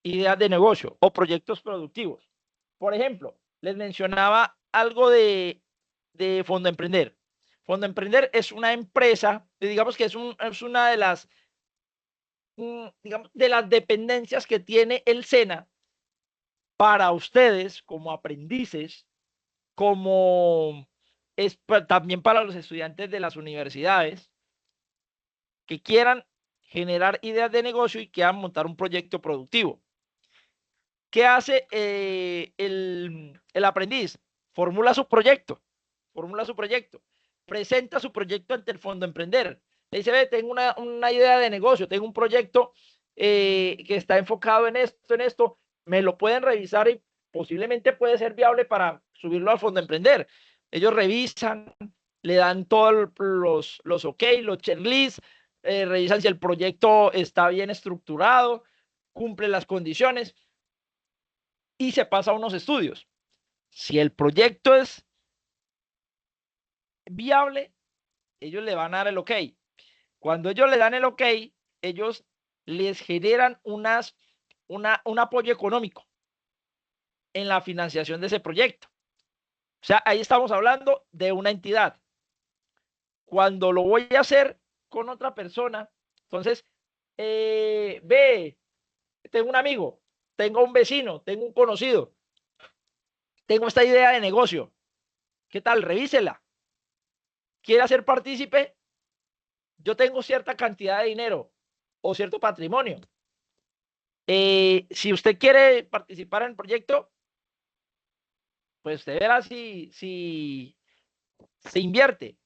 ideas de negocio o proyectos productivos. Por ejemplo, les mencionaba algo de Fondo Emprender. Fondo Emprender es una empresa, digamos que es una de las, digamos, de las dependencias que tiene el SENA para ustedes como aprendices, como es también para los estudiantes de las universidades que quieran generar ideas de negocio y quieran montar un proyecto productivo. ¿Qué hace el aprendiz? Formula su proyecto, presenta su proyecto ante el Fondo Emprender. Le dice, ve, tengo una idea de negocio, tengo un proyecto que está enfocado en esto, me lo pueden revisar y posiblemente puede ser viable para subirlo al Fondo Emprender. Ellos revisan, le dan todos los ok, los checklists, revisan si el proyecto está bien estructurado, cumple las condiciones y se pasa a unos estudios. Si el proyecto es viable, ellos le van a dar el ok. Cuando ellos le dan el ok, ellos les generan un apoyo económico en la financiación de ese proyecto. O sea, ahí estamos hablando de una entidad. Cuando lo voy a hacer con otra persona, entonces, ve, tengo un amigo, tengo un vecino, tengo un conocido, tengo esta idea de negocio. ¿Qué tal? Revísela. ¿Quiere ser partícipe? Yo tengo cierta cantidad de dinero o cierto patrimonio. Si usted quiere participar en el proyecto, pues usted verá si se invierte.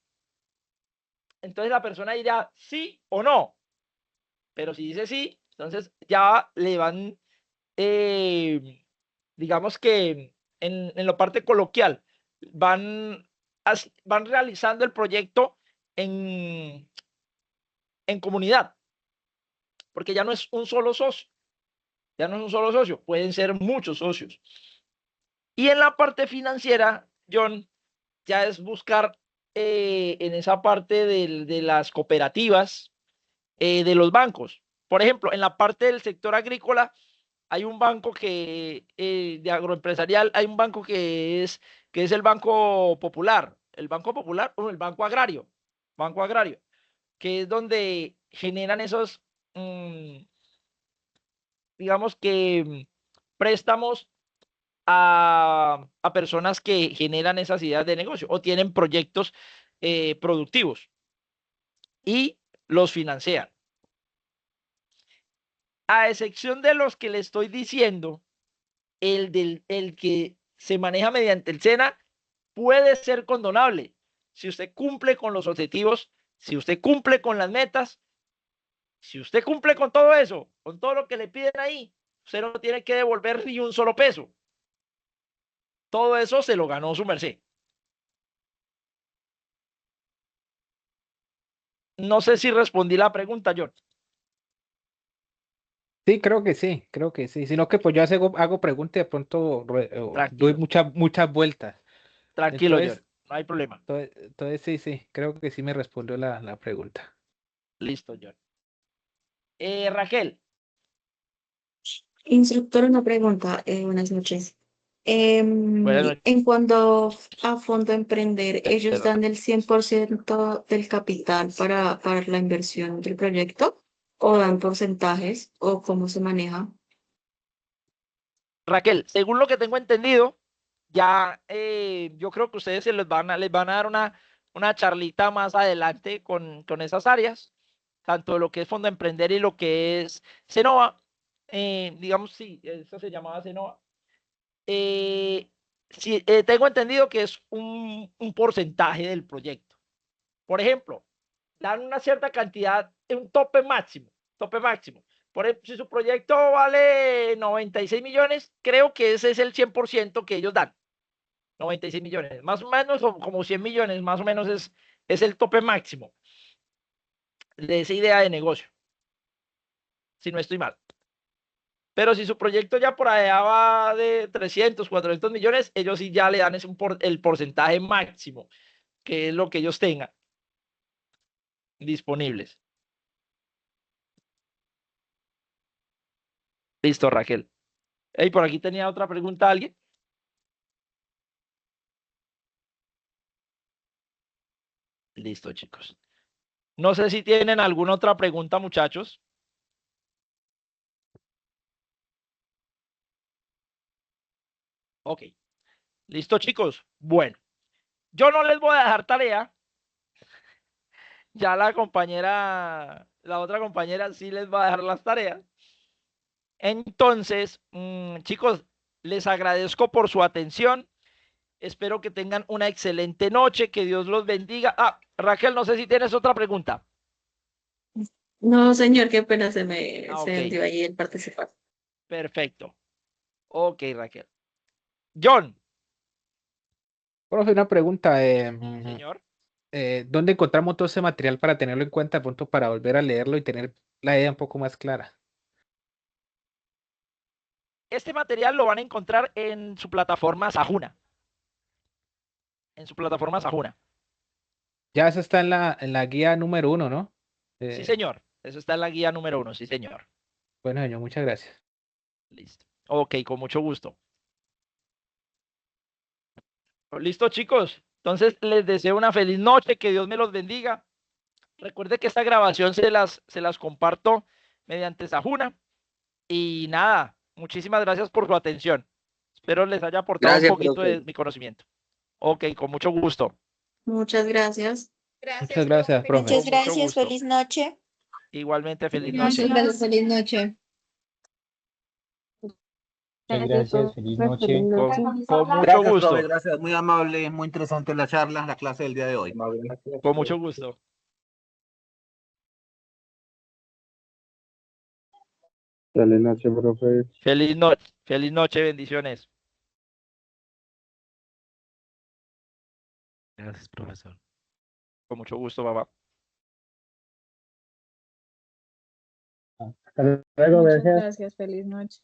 Entonces la persona dirá sí o no. Pero si dice sí, entonces ya le van, digamos que en la parte coloquial, van realizando el proyecto en en comunidad, porque ya no es un solo socio, pueden ser muchos socios. Y en la parte financiera, John, ya es buscar en esa parte de las cooperativas, de los bancos. Por ejemplo, en la parte del sector agrícola, hay un banco de agroempresarial, hay un banco que es el Banco Popular, el Banco Popular, o el Banco Agrario, que es donde generan esos, digamos que préstamos a personas que generan esas ideas de negocio o tienen proyectos productivos y los financian. A excepción de los que le estoy diciendo, el que se maneja mediante el SENA puede ser condonable. Si usted cumple con los objetivos, si usted cumple con las metas, si usted cumple con todo eso, con todo lo que le piden ahí, usted no tiene que devolver ni un solo peso. Todo eso se lo ganó su merced. No sé si respondí la pregunta, John. Sí, creo que sí. Sino que pues yo hago preguntas y de pronto doy muchas vueltas. Tranquilo, Entonces, John, no hay problema. Entonces sí, creo que sí me respondió la pregunta. Listo, John. Raquel. Instructor, una pregunta. Buenas noches. Buenas noches. En cuanto a Fondo Emprender, ¿ellos dan el 100% del capital para la inversión del proyecto? ¿O dan porcentajes? ¿O cómo se maneja? Raquel, según lo que tengo entendido, ya yo creo que ustedes les van a dar una charlita más adelante con esas áreas, tanto lo que es Fondo Emprender y lo que es Cenova. Digamos, sí, eso se llamaba Cenova. Sí, tengo entendido que es un porcentaje del proyecto. Por ejemplo, dan una cierta cantidad, un tope máximo, tope máximo. Por ejemplo, si su proyecto vale 96 millones, creo que ese es el 100% que ellos dan. 96 millones, más o menos, o como 100 millones, más o menos es el tope máximo de esa idea de negocio, si no estoy mal. Pero si su proyecto ya por allá va de 300, 400 millones, ellos sí ya le dan el porcentaje máximo, que es lo que ellos tengan disponibles. Listo, Raquel. Hey, por aquí tenía otra pregunta alguien. Listo, chicos. No sé si tienen alguna otra pregunta, muchachos. Ok. Listo, chicos. Bueno, yo no les voy a dejar tarea. Ya la otra compañera sí les va a dejar las tareas. Entonces, chicos, les agradezco por su atención. Espero que tengan una excelente noche. Que Dios los bendiga. Ah, Raquel, no sé si tienes otra pregunta. No, señor, qué pena se Ok. vendió ahí el participar. Perfecto. Ok, Raquel. John. Profe, una pregunta. Señor. ¿Dónde encontramos todo ese material para tenerlo en cuenta de pronto para volver a leerlo y tener la idea un poco más clara? Este material lo van a encontrar en su plataforma Sajuna. En su plataforma Sajuna. Ya eso está en la guía número 1, ¿no? Sí, señor. Eso está en la guía número 1, sí, señor. Bueno, señor, muchas gracias. Listo. Ok, con mucho gusto. Listo, chicos. Entonces, les deseo una feliz noche, que Dios me los bendiga. Recuerde que esta grabación se las comparto mediante Sajuna. Y nada, muchísimas gracias por su atención. Espero les haya aportado un Gracias, poquito profe. de mi conocimiento. Ok, con mucho gusto. Muchas gracias. Muchas gracias, profe. Muchas Con mucho gracias, gusto. feliz noche. Igualmente, feliz Muchas noche. gracias, feliz noche. Muchas gracias, feliz noche. Con mucho Gracias, gusto. profe, gracias. Muy amable, muy interesante la charla, la clase del día de hoy. Con mucho gusto. Feliz noche, profe. Feliz noche, bendiciones. Gracias, profesor. Con mucho gusto, papá. Hasta luego, Muchas gracias. gracias. Feliz noche.